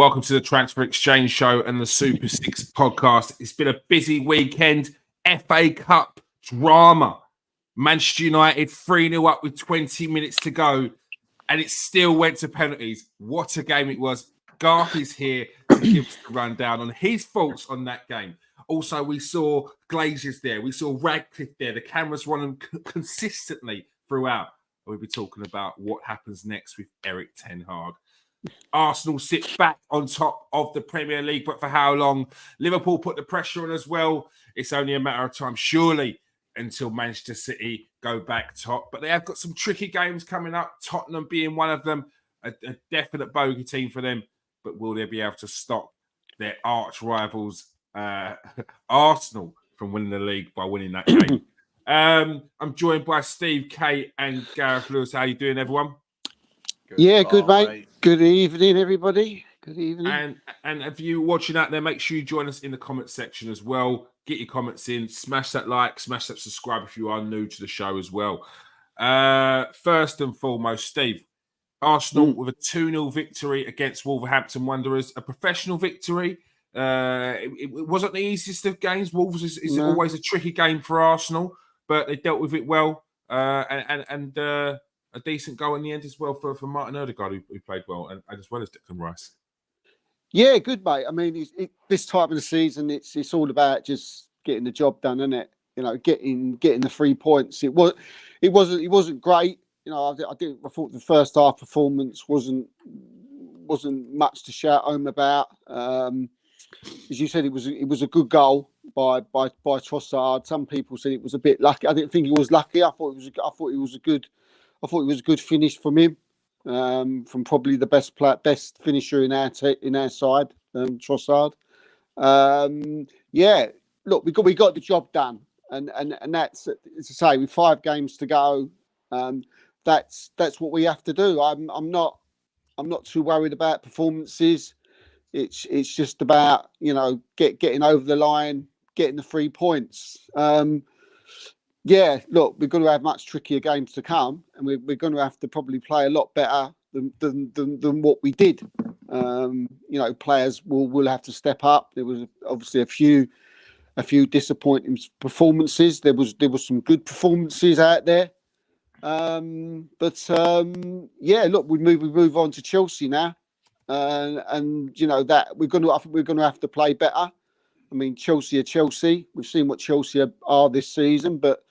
welcome to the Transfer Exchange Show and the Super Six podcast. It's been a busy weekend. FA Cup drama. Manchester United 3-0 up with 20 minutes to go, and it still went to penalties. What a game it was. Garth is here to give us the rundown on his thoughts on that game. Also, we saw Glazers there. We saw Radcliffe there. The cameras were on them consistently throughout. We'll be talking about what happens next with Erik ten Hag. Arsenal sit back on top of the Premier League, but for how long? Liverpool put the pressure on as well. It's only a matter of time, surely, until Manchester City go back top. But they have got some tricky games coming up, Tottenham being one of them, a definite bogey team for them. But will they be able to stop their arch rivals, Arsenal, from winning the league by winning that game? I'm joined by Steve, Kate, and Gareth Lewis. How you doing, everyone? Good, mate. Good evening, everybody. Good evening. And if you're watching out there, make sure you join us in the comments section as well. Get your comments in. Smash that like. Smash that subscribe if you are new to the show as well. First and foremost, Steve, Arsenal with a 2-0 victory against Wolverhampton Wanderers. A professional victory. It wasn't the easiest of games. Wolves is always a tricky game for Arsenal, but they dealt with it well. And a decent goal in the end as well for Martin Odegaard, who played well, and as well as Declan Rice. Yeah, good, mate. I mean, this time of the season, it's all about just getting the job done, isn't it? You know, getting the 3 points. It wasn't great. You know, I thought the first half performance wasn't much to shout home about. As you said, it was a good goal by Trossard. Some people said it was a bit lucky. I didn't think he was lucky. I thought it was a good finish from him, from probably the best finisher in our side, Trossard. Look, we got the job done, and that's, as I say, with 5 games to go. That's what we have to do. I'm not too worried about performances. It's just about, you know, getting over the line, getting the 3 points. Look, we're going to have much trickier games to come, and we're going to have to probably play a lot better than what we did. You know, players will have to step up. There was obviously a few disappointing performances. There was some good performances out there. Look, we move on to Chelsea now, and you know that we're going to have to play better. I mean, Chelsea are Chelsea. We've seen what Chelsea are this season, but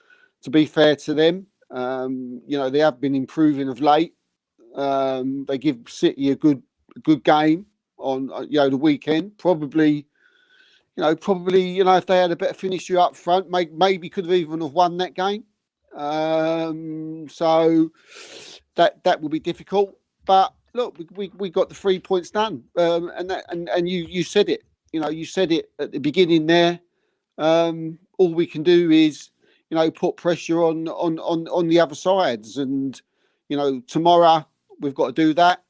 to be fair to them, you know, they have been improving of late. They give City a good game on the weekend. Probably, if they had a better finisher up front, maybe could have even have won that game. So that will be difficult. But look, we got the 3 points done, and you said it. You know, you said it at the beginning there. All we can do is, you know, put pressure on the other sides, and you know, tomorrow we've got to do that,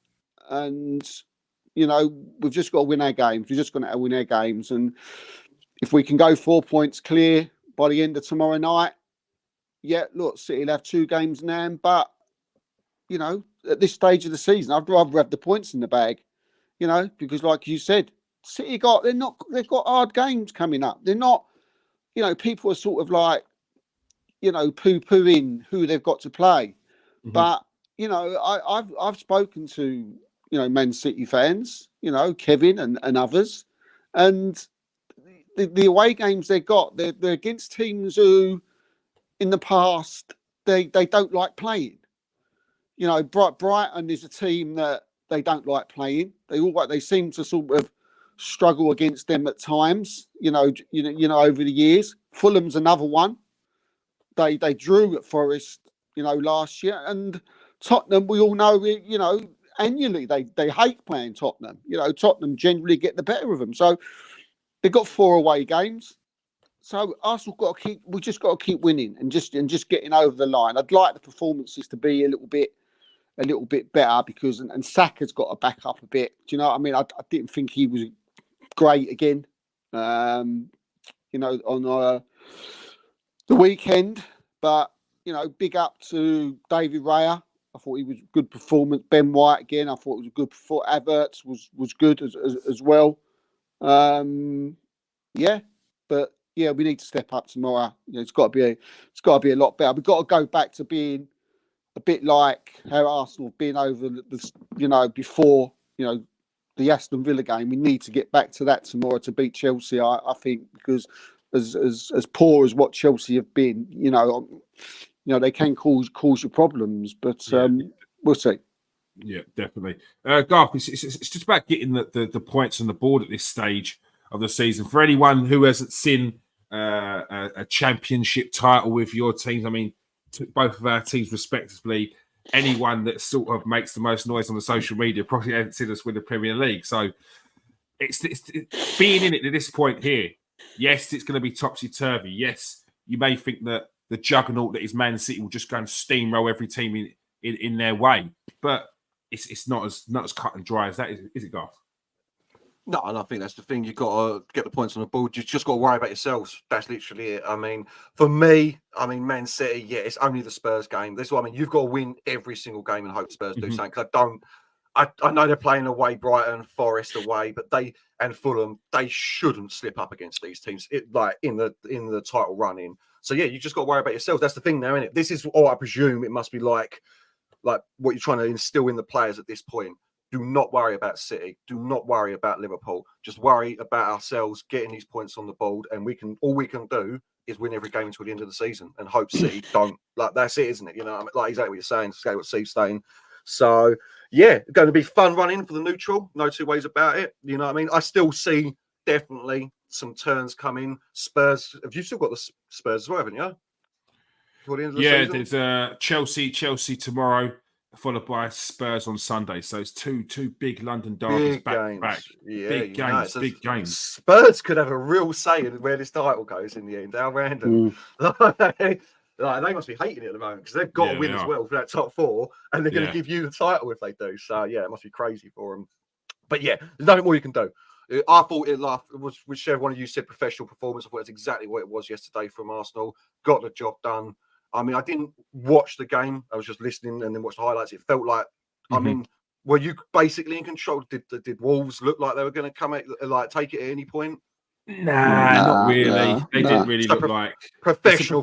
and you know, we've just got to win our games. We're just going to win our games, and if we can go 4 points clear by the end of tomorrow night, look, City will have 2 games in hand, but you know, at this stage of the season, I'd rather have the points in the bag, you know, because like you said, City they've got hard games coming up. They're not, you know, people are sort of like, you know, poo-pooing who they've got to play. Mm-hmm. But, you know, I've spoken to, you know, Man City fans, you know, Kevin and others, and the away games they've got, they're against teams who, in the past, they don't like playing. You know, Brighton is a team that they don't like playing. They seem to sort of struggle against them at times. You know, over the years. Fulham's another one. They drew at Forest, you know, last year, and Tottenham. We all know, you know, annually they hate playing Tottenham. You know, Tottenham generally get the better of them. So they've got 4 away games. So Arsenal we just got to keep winning and just getting over the line. I'd like the performances to be a little bit better because and Saka's got to back up a bit. Do you know what I mean? I didn't think he was great again. You know, on the weekend, but you know, big up to David Raya. I thought he was good performance. Ben White again. I thought it was a good performance. Havertz was good as well. Yeah, but yeah, we need to step up tomorrow. It's got to be a lot better. We've got to go back to being a bit like how Arsenal have been over before the Aston Villa game. We need to get back to that tomorrow to beat Chelsea. I think because as poor as what Chelsea have been, they can cause you problems. But we'll see. Yeah, definitely. Garth, it's just about getting the points on the board at this stage of the season. For anyone who hasn't seen a championship title with your teams, I mean, both of our teams respectively, anyone that sort of makes the most noise on the social media probably hasn't seen us win the Premier League. So it's being in it at this point here. Yes, it's going to be topsy-turvy. Yes, you may think that the juggernaut that is Man City will just go and steamroll every team in their way. But it's not as cut and dry as that, is it, Garth? No, and I think that's the thing. You've got to get the points on the board. You just got to worry about yourselves. That's literally it. I mean, for me, Man City, yeah, it's only the Spurs game. That's what I mean. You've got to win every single game and hope Spurs do something. Because I know they're playing away, Brighton, Forest away, but and Fulham, they shouldn't slip up against these teams. Like in the title running. So yeah, you just got to worry about yourselves. That's the thing now, isn't it? This is I presume it must be like what you're trying to instill in the players at this point. Do not worry about City. Do not worry about Liverpool. Just worry about ourselves getting these points on the board, and all we can do is win every game until the end of the season and hope City don't. Like that's it, isn't it? Like exactly what you're saying. Exactly what Steve's saying. So yeah, going to be fun running for the neutral. No two ways about it. You know what I mean? I still see definitely some turns coming. Spurs. Have you still got the Spurs as well, haven't you? Yeah, there's Chelsea tomorrow, followed by Spurs on Sunday. So it's two big London derbies back to back. Yeah, big games. Spurs could have a real say in where this title goes in the end. How random. They must be hating it at the moment because they've got to win as well for that top four, and they're going to give you the title if they do. So yeah, it must be crazy for them. But yeah, there's nothing more you can do. I thought it was whichever one of you said professional performance. I thought that's exactly what it was yesterday from Arsenal. Got the job done. I mean, I didn't watch the game. I was just listening and then watched the highlights. It felt like, I mean, were you basically in control? Did Wolves look like they were going to come take it at any point? Nah, not really. They didn't really look like professional.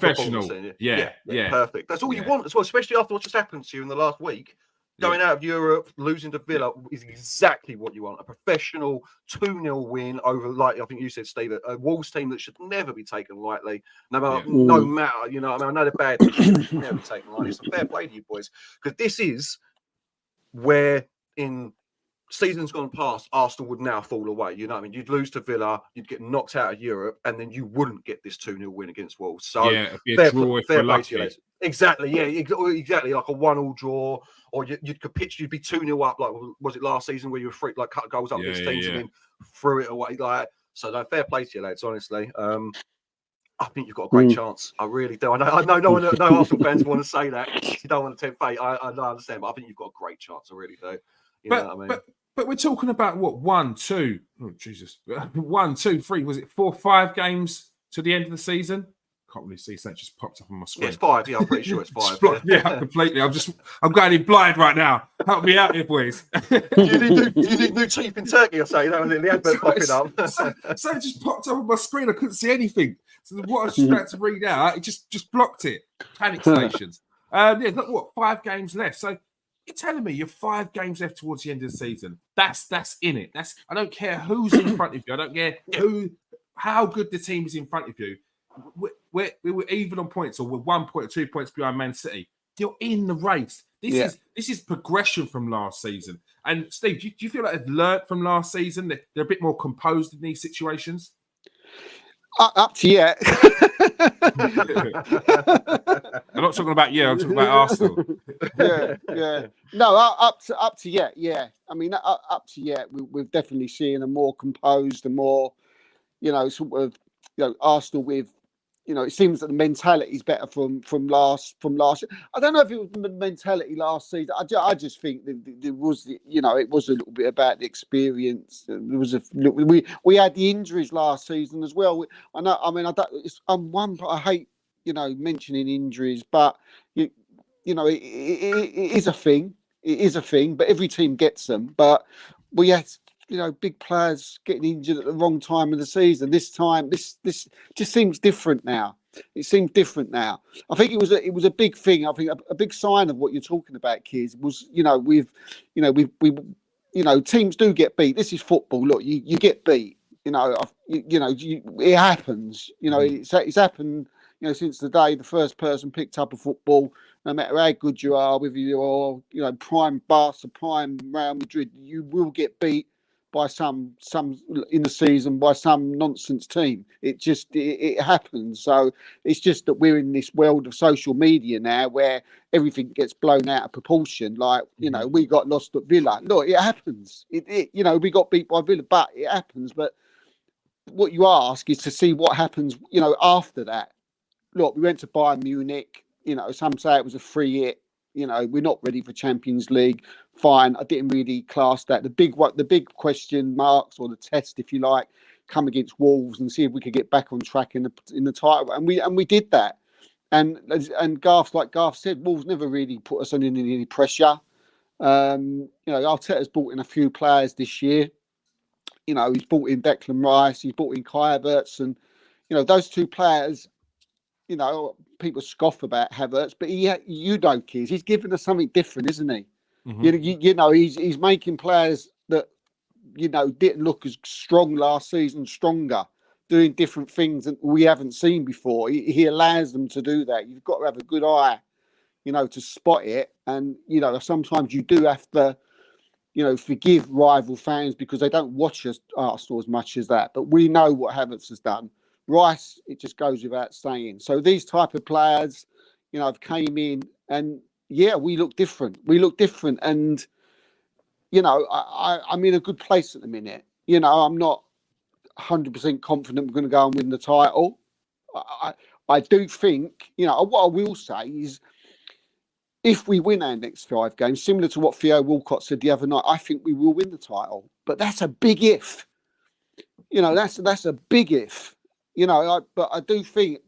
Yeah, perfect. That's all you want as well, especially after what just happened to you in the last week. Going out of Europe, losing to Villa is exactly what you want. A professional 2-0 win over, like I think you said, Steve, a Wolves team that should never be taken lightly. No matter, I know they're bad, they should never be taken lightly. It's a fair play to you boys. Because this is where in seasons gone past, Arsenal would now fall away. You know what I mean? You'd lose to Villa, you'd get knocked out of Europe, and then you wouldn't get this 2-0 win against Wolves. So yeah, it'd be a draw if we're lucky. Exactly, yeah, exactly, like a 1-1 draw, or you'd pitch, you'd be 2-0 up, like was it last season where you were cut goals up these teams and then threw it away, so no, fair play to you lads, honestly. I think you've got a great chance. I really do. I know no Arsenal fans want to say that. You don't want to tempt fate. I understand, but I think you've got a great chance. I really do. You know what I mean? But we're talking about what 1, 2, 3. Was it 4, 5 games to the end of the season? Can't really see, so it just popped up on my screen. Yeah, it's 5. Yeah, I'm pretty sure it's 5. Completely. I'm going in blind right now. Help me out here, boys. you need new teeth in Turkey, or something. The advert popping up. So it just popped up on my screen. I couldn't see anything. So what I was just about to read out, it just blocked it. Panic stations. Look, 5 games left. So you're telling me you're 5 games left towards the end of the season. That's in it. I don't care who's in front of you. I don't care how good the team is in front of you. We were even on points, or we're 1 point or 2 points behind Man City. You're in the race. This is progression from last season. And Steve, do you feel like they've learnt from last season? They're a bit more composed in these situations? Up to yet. I'm not talking about you. I'm talking about Arsenal. Yeah. No, up to yet. Yeah. I mean, up to yet. We've definitely seen a more composed, a more, Arsenal with. It seems that the mentality is better from last. I don't know if it was the mentality last season. I just think that there was, it was a little bit about the experience. There was we had the injuries last season as well. I know. I mean, I hate mentioning injuries, but it is a thing. It is a thing, but every team gets them. But we had, big players getting injured at the wrong time of the season. This time, this just seems different now. It seems different now. I think it was a big thing. I think a big sign of what you're talking about, kids, was teams do get beat. This is football. Look, you get beat. It happens. It's happened. Since the day the first person picked up a football, no matter how good you are, whether you're, prime Barca, prime Real Madrid, you will get beat by some in the season by some nonsense team. It happens. So it's just that we're in this world of social media now where everything gets blown out of proportion. Like, we got lost at Villa. Look, it happens. We got beat by Villa, but it happens. But what you ask is to see what happens, after that. Look, we went to Bayern Munich. Some say it was a free hit. We're not ready for Champions League. Fine, I didn't really class that. The big question marks, or the test, if you like, come against Wolves and see if we could get back on track in the title. And we did that. And like Garth said, Wolves never really put us under any pressure. Arteta's brought in a few players this year. He's brought in Declan Rice, he's brought in Kai Havertz, and those two players. People scoff about Havertz, but kids, he's given us something different, isn't he? Mm-hmm. He's making players that didn't look as strong last season stronger, doing different things that we haven't seen before. He allows them to do that. You've got to have a good eye, to spot it, and sometimes you do have to. Forgive rival fans because they don't watch us Arsenal as much as that. But we know what Havertz has done. Rice, it just goes without saying. So these type of players, have came in and we look different. And, I'm in a good place at the minute. I'm not 100% confident we're going to go and win the title. I do think, what I will say is if we win our next 5 games, similar to what Theo Walcott said the other night, I think we will win the title. But that's a big if. That's a big if. But I do think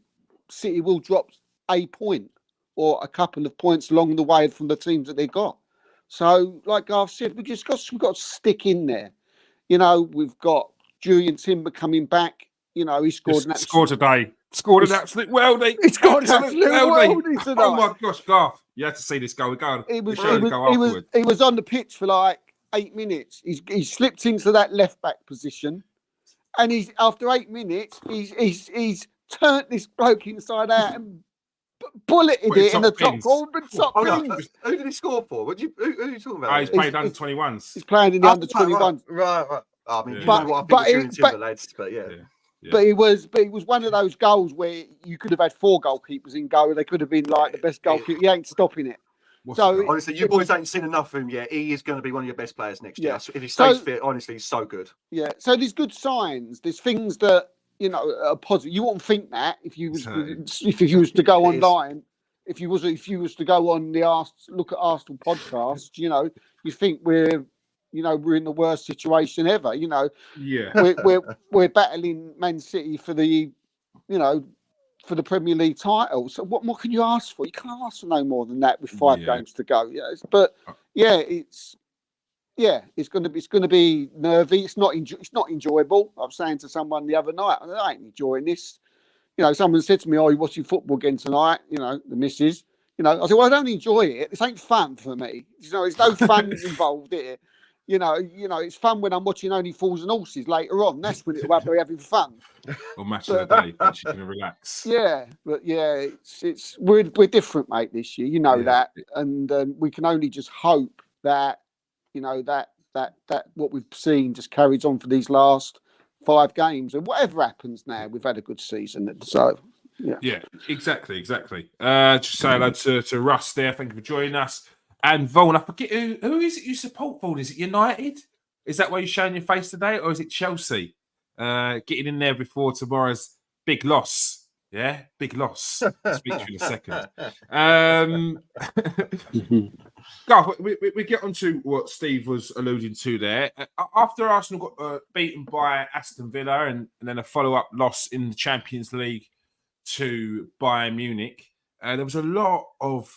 City will drop a point or a couple of points along the way from the teams that they got. So, like Garth said, we've got to stick in there. We've got Julian Timber coming back. He scored an today. Scored an absolute worldie. He scored an absolute worldie tonight. Oh my gosh, Garth! You had to see this goal. He was on the pitch for like 8 minutes. He slipped into that left back position. And he's after 8 minutes, he's turned this bloke inside out and bulleted it in the top corner. Who did he score for? Who are you talking about? He's played under 21s. He's playing in the under 21s. Right. I mean, you know what I think of Timber, lads, but yeah. But it was one of those goals where you could have had 4 goalkeepers in goal, and they could have been like the best goalkeeper. He ain't stopping it. Honestly, you boys ain't seen enough of him yet. He is going to be one of your best players next year. If he stays fit, honestly, he's so good. Yeah. So there's good signs. There's things that are positive. You wouldn't think that if you was to go online, if you was to go on the look at Arsenal podcast, you think we're in the worst situation ever. We're battling Man City for the for the Premier League title. So what more can you ask for? You can't ask for no more than that with 5 games to go. It's going to be nervy. It's not enjoyable. I was saying to someone the other night, I ain't enjoying this. Someone said to me, "Oh, you watching football again tonight?" The missus. I said, "Well, I don't enjoy it. This ain't fun for me. There's no fun involved here. It's fun when I'm watching Only Fools and Horses later on. That's when it'll be having fun. Or match of the day, which you can relax. Yeah, but we're different, mate. This year, that, and we can only just hope that that what we've seen just carries on for these last 5 games, and whatever happens now, we've had a good season. So. Yeah, exactly. Just say hello to Russ there. Thank you for joining us. And Vaughan, I forget who is it you support, Vaughan? Is it United? Is that why you're showing your face today? Or is it Chelsea? Getting in there before tomorrow's big loss. Yeah, big loss. I'll speak to you in a second. Garth, we get on to what Steve was alluding to there. After Arsenal got beaten by Aston Villa and then a follow-up loss in the Champions League to Bayern Munich, there was a lot of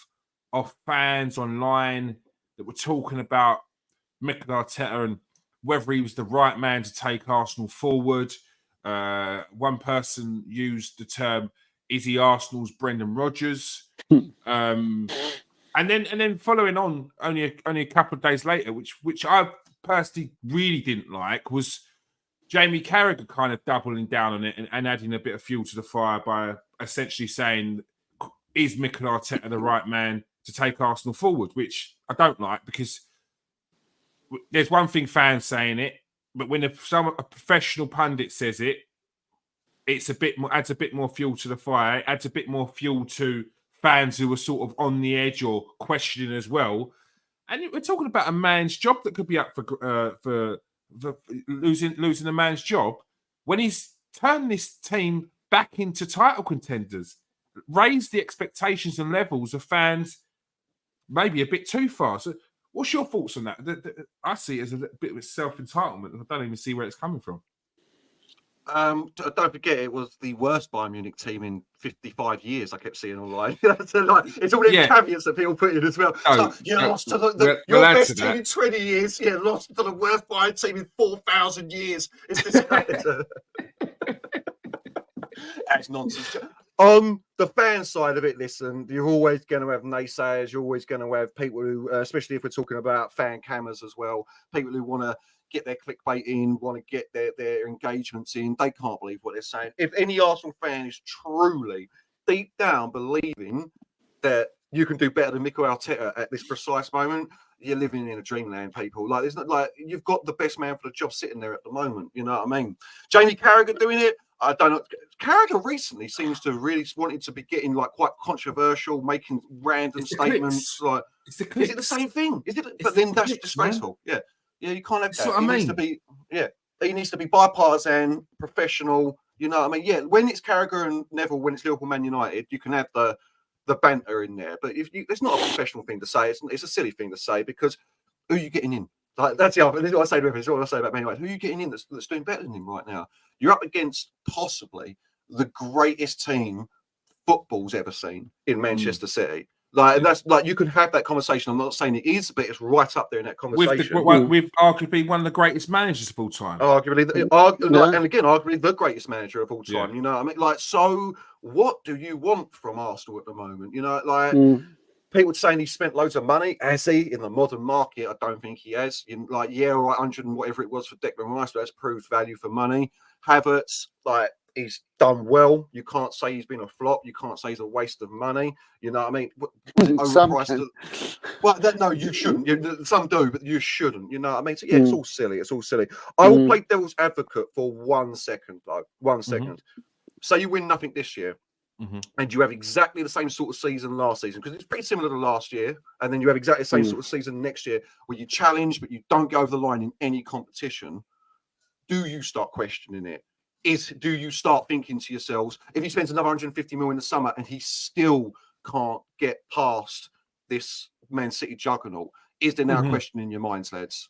of fans online that were talking about Mikel Arteta and whether he was the right man to take Arsenal forward. One person used the term, "Is he Arsenal's Brendan Rodgers?" And then following on, only a couple of days later, which I personally really didn't like, was Jamie Carragher kind of doubling down on it and adding a bit of fuel to the fire by essentially saying, "Is Mikel Arteta the right man to take Arsenal forward?" Which I don't like, because there's one thing fans saying it, but when a professional pundit says it, it's adds a bit more fuel to the fire. It adds a bit more fuel to fans who are sort of on the edge or questioning as well. And we're talking about a man's job that could be up for losing a man's job when he's turned this team back into title contenders, raised the expectations and levels of fans maybe a bit too far. So what's your thoughts on that? I see it as a bit of self-entitlement. I don't even see where it's coming from. Don't forget, it was the worst Bayern Munich team in 55 years. I kept seeing online. So, like, it's all the caveats that people put in as well. Lost to your best team in 20 years. Yeah, lost to the worst Bayern team in 4,000 years. It's this. That's nonsense. On the fan side of it, listen, you're always going to have naysayers. You're always going to have people who, especially if we're talking about fan cameras as well, people who want to get their clickbait in, want to get their engagements in. They can't believe what they're saying. If any Arsenal fan is truly deep down believing that you can do better than Mikel Arteta at this precise moment, you're living in a dreamland, people. Like, there's not, like, you've got the best man for the job sitting there at the moment. You know what I mean? Jamie Carragher doing it, I don't know. Carragher recently seems to really wanting to be getting like quite controversial, making random statements. Like, is it the same thing? Is it? But then that's disgraceful. Man. Yeah, you can't have that. What I mean. He needs to be bipartisan, professional. You know what I mean? Yeah, when it's Carragher and Neville, when it's Liverpool, Man United, you can have the banter in there. But it's not a professional thing to say. It's a silly thing to say, because who are you getting in? Like, that's the other. This is what I say to him. This is what I say about Man United. Who are you getting in that's doing better than him right now? You're up against possibly the greatest team football's ever seen in Manchester City. Like, and that's like, you can have that conversation. I'm not saying it is, but it's right up there in that conversation. With arguably one of the greatest managers of all time. Arguably, and again, arguably the greatest manager of all time. You know what I mean? Like, so what do you want from Arsenal at the moment? You know, like, people saying he spent loads of money. Has he in the modern market? I don't think he has. Like, 100 and whatever it was for Declan Rice, but that's proved value for money. Havertz, like, he's done well. You can't say he's been a flop. You can't say he's a waste of money. You know what I mean? No, you shouldn't. Some do, but you shouldn't. You know what I mean? So yeah, it's all silly. It's all silly. I will play devil's advocate for 1 second, though. 1 second. Say you win nothing this year, and you have exactly the same sort of season last season, because it's pretty similar to last year. And then you have exactly the same sort of season next year, where you challenge, but you don't go over the line in any competition. Do you start questioning it? Do you start thinking to yourselves, if he spends another 150 million in the summer and he still can't get past this Man City juggernaut, is there now a question in your minds, lads?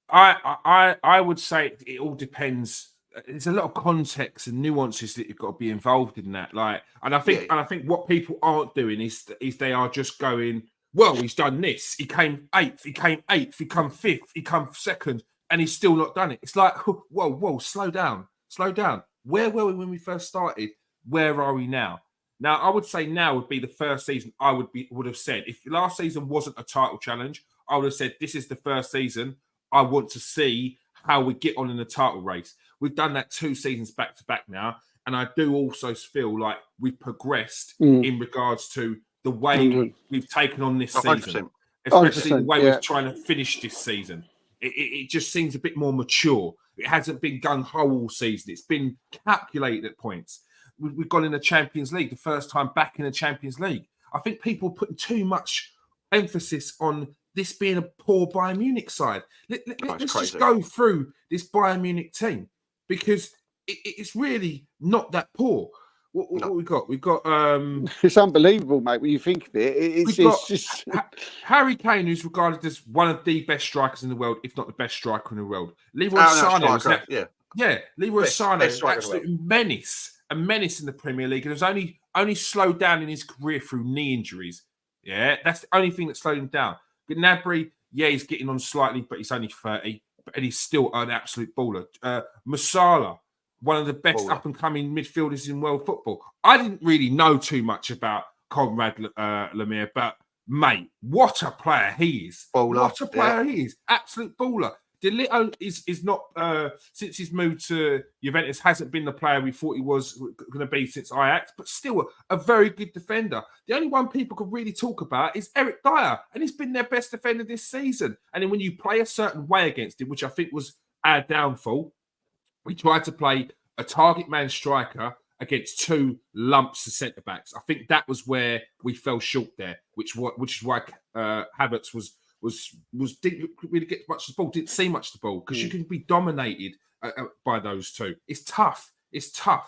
I would say it all depends. There's a lot of context and nuances that you've got to be involved in that. Like, and I think what people aren't doing is they are just going, well, he's done this. He came 8th. He came 8th. He come 5th. He come 2nd, and he's still not done it. It's like, whoa, slow down. Slow down. Where were we when we first started? Where are we now? Now, I would say now would be the first season I would have said. If last season wasn't a title challenge, I would have said this is the first season. I want to see how we get on in the title race. We've done that 2 seasons back to back now, and I do also feel like we've progressed in regards to the way we've taken on this 100%. season, especially the way we're trying to finish this season. It just seems a bit more mature. It hasn't been gung-ho all season. It's been calculated at points. We've gone in the Champions League, the first time back in the Champions League. I think people are putting too much emphasis on this being a poor Bayern Munich side. Let's just go through this Bayern Munich team, because it's really not that poor. What we got? We've got... it's unbelievable, mate, when you think of it. It's just... Harry Kane, who's regarded as one of the best strikers in the world, if not the best striker in the world. Leroy Sané. Leroy Sané is an absolute menace. A menace in the Premier League. And was only slowed down in his career through knee injuries. Yeah, that's the only thing that slowed him down. Gnabry, yeah, he's getting on slightly, but he's only 30, and he's still an absolute baller. Masala, one of the best Baller. up-and-coming midfielders in world football. I didn't really know too much about Conrad Lemire, but mate, what a player he is. Baller, What a player he is. Absolute baller. De Ligt is not, since he's moved to Juventus, hasn't been the player we thought he was going to be since Ajax, but still a very good defender. The only one people could really talk about is Eric Dyer, and he's been their best defender this season. And then when you play a certain way against him, which I think was our downfall, we tried to play a target man striker against two lumps of centre backs. I think that was where we fell short there, which is why Havertz didn't really get much of the ball, didn't see much of the ball, because you can be dominated by those two. It's tough. It's tough.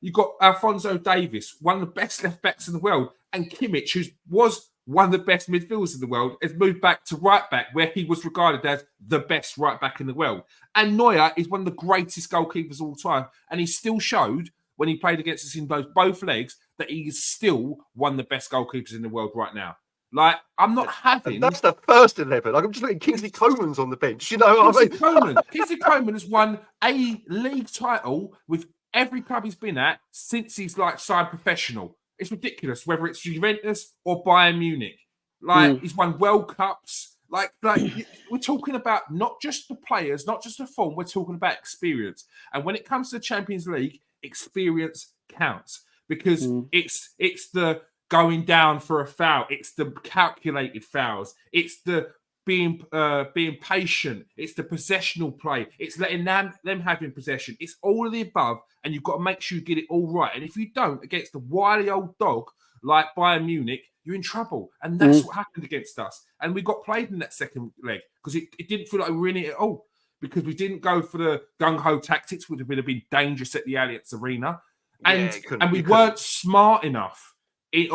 You've got Alphonso Davies, one of the best left backs in the world, and Kimmich, who was one of the best midfielders in the world, has moved back to right back, where he was regarded as the best right back in the world. And Neuer is one of the greatest goalkeepers of all time, and he still showed when he played against us in both legs that he is still one of the best goalkeepers in the world right now. Like, I'm not having... And that's the first 11. Like, I'm just looking, Kingsley Coman's on the bench. You know what I mean? Kingsley Coman has won a league title with every club he's been at since he's, like, signed professional. It's ridiculous, whether it's Juventus or Bayern Munich. Like, he's won World Cups. Like we're talking about not just the players, not just the form, we're talking about experience. And when it comes to the Champions League, experience counts, because it's the going down for a foul, it's the calculated fouls, it's the being patient, it's the possessional play, it's letting them having possession. It's all of the above, and you've got to make sure you get it all right. And if you don't, against the wily old dog like Bayern Munich, you're in trouble. And that's what happened against us. And we got played in that second leg because it didn't feel like we were in it at all, because we didn't go for the gung-ho tactics, which would have been dangerous at the Allianz Arena. And we weren't smart enough. It's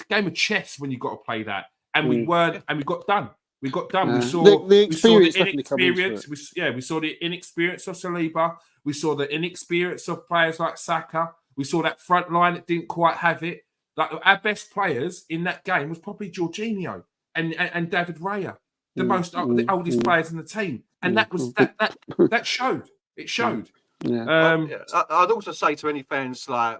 a game of chess when you've got to play that. And we weren't, and we got done. We got done. Yeah. We saw the inexperience. We saw the inexperience of Saliba. We saw the inexperience of players like Saka. We saw that front line that didn't quite have it. Like, our best players in that game was probably Jorginho and David Raya, the oldest players in the team, and that showed. It showed. Yeah. I'd also say to any fans like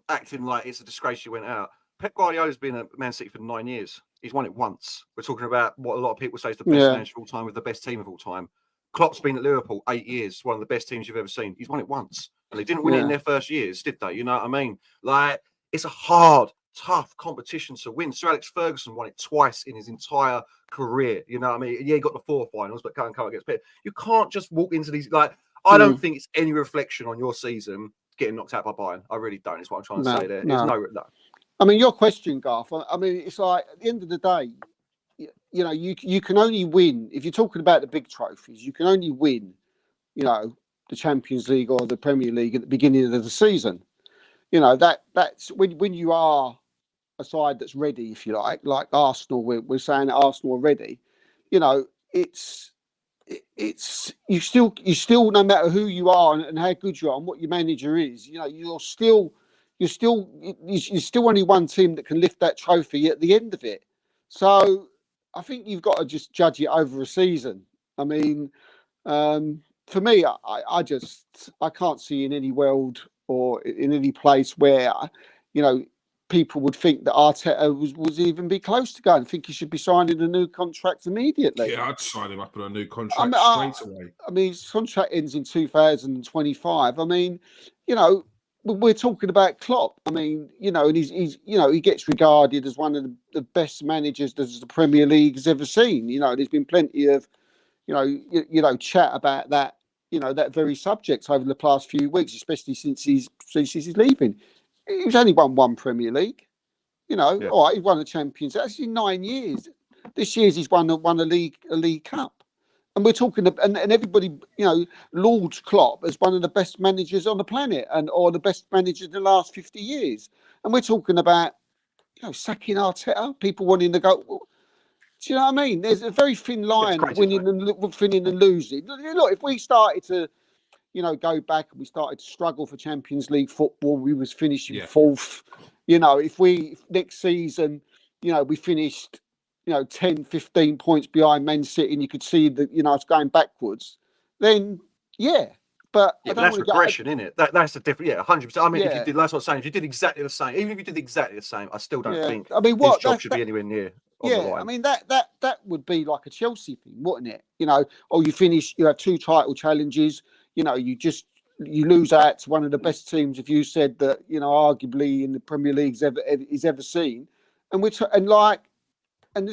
acting like it's a disgrace you went out. Pep Guardiola's been at Man City for 9 years. He's won it once. We're talking about what a lot of people say is the best manager of all time with the best team of all time. Klopp's been at Liverpool 8 years, one of the best teams you've ever seen. He's won it once, and they didn't win it in their first years, did they? You know what I mean? Like, it's a hard, tough competition to win. Sir Alex Ferguson won it twice in his entire career. You know what I mean? Yeah, he got the 4 finals, but can't against Pep. You can't just walk into these. Like, I don't think it's any reflection on your season getting knocked out by Bayern. I really don't. Is what I'm trying to say there. No. I mean, your question, Garth. I mean, it's like at the end of the day, you know, you can only win if you're talking about the big trophies. You can only win, you know, the Champions League or the Premier League at the beginning of the season. You know, that's when you are a side that's ready, if you like Arsenal. We're saying that Arsenal are ready. You know, it's you still no matter who you are and how good you are and what your manager is. You know, you're still only one team that can lift that trophy at the end of it. So I think you've got to just judge it over a season. I mean, for me, I can't see in any world or in any place where, you know, people would think that Arteta was even be close to going. I think he should be signing a new contract immediately. Yeah, I'd sign him up on a new contract straight away. I mean, his contract ends in 2025. I mean, you know, we're talking about Klopp. I mean, you know, and he's you know, he gets regarded as one of the best managers that the Premier League has ever seen. You know, there's been plenty of, you know, chat about that. You know, that very subject over the past few weeks, especially since he's leaving. He's only won one Premier League. You know, all right, he won a Champions League. That's in 9 years. This year he's won a league cup. And we're talking, and everybody, you know, lauds Klopp as one of the best managers on the planet, or the best manager in the last 50 years. And we're talking about, you know, sacking Arteta, people wanting to go. Well, do you know what I mean? There's a very thin line of winning and losing. Look, if we started to, you know, go back and we started to struggle for Champions League football, we was finishing fourth, if next season, we finished, 10, 15 points behind Man City, and you could see that, it's going backwards, then yeah. But Yeah, I but don't that's want regression, isn't it? That's the difference. Yeah, 100%. I mean, if you Yeah. did, that's what I'm saying. If you did exactly the same, even if you did exactly the same, I still don't think I mean, his job should be anywhere near on the yeah, line. I mean that would be like a Chelsea thing, wouldn't it? You finish, you have 2 title challenges. You lose out to one of the best teams. If you said that, arguably in the Premier League's ever seen, and let's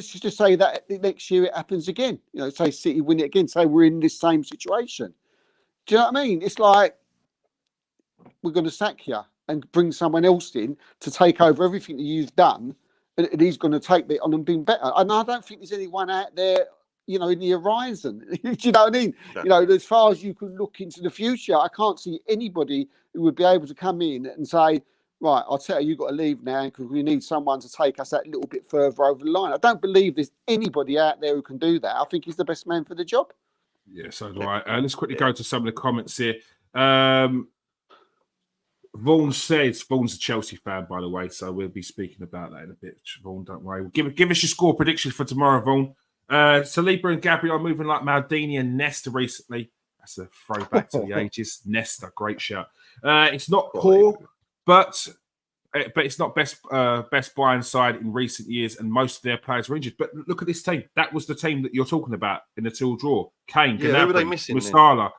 just say that next year it happens again. Say City win it again. Say we're in this same situation. Do you know what I mean? It's like we're going to sack you and bring someone else in to take over everything that you've done, and he's going to take it on and be better. And I don't think there's anyone out there, in the horizon. Do you know what I mean? Exactly. As far as you can look into the future, I can't see anybody who would be able to come in and say, right, I'll tell you, you've got to leave now because we need someone to take us that little bit further over the line. I don't believe there's anybody out there who can do that. I think he's the best man for the job. Yeah, so do I. Let's quickly go to some of the comments here. Vaughan says, Vaughan's a Chelsea fan, by the way, so we'll be speaking about that in a bit. Vaughan, don't worry. Give us your score predictions for tomorrow, Vaughan. Saliba and Gabriel are moving like Maldini and Nesta recently. That's a throwback to the ages. Nesta, great shout. It's not poor, but it's not best Bayern side in recent years, and most of their players were injured. But look at this team. That was the team that you're talking about in the 2 draw. Kane, Yeah, who were they missing? Musala,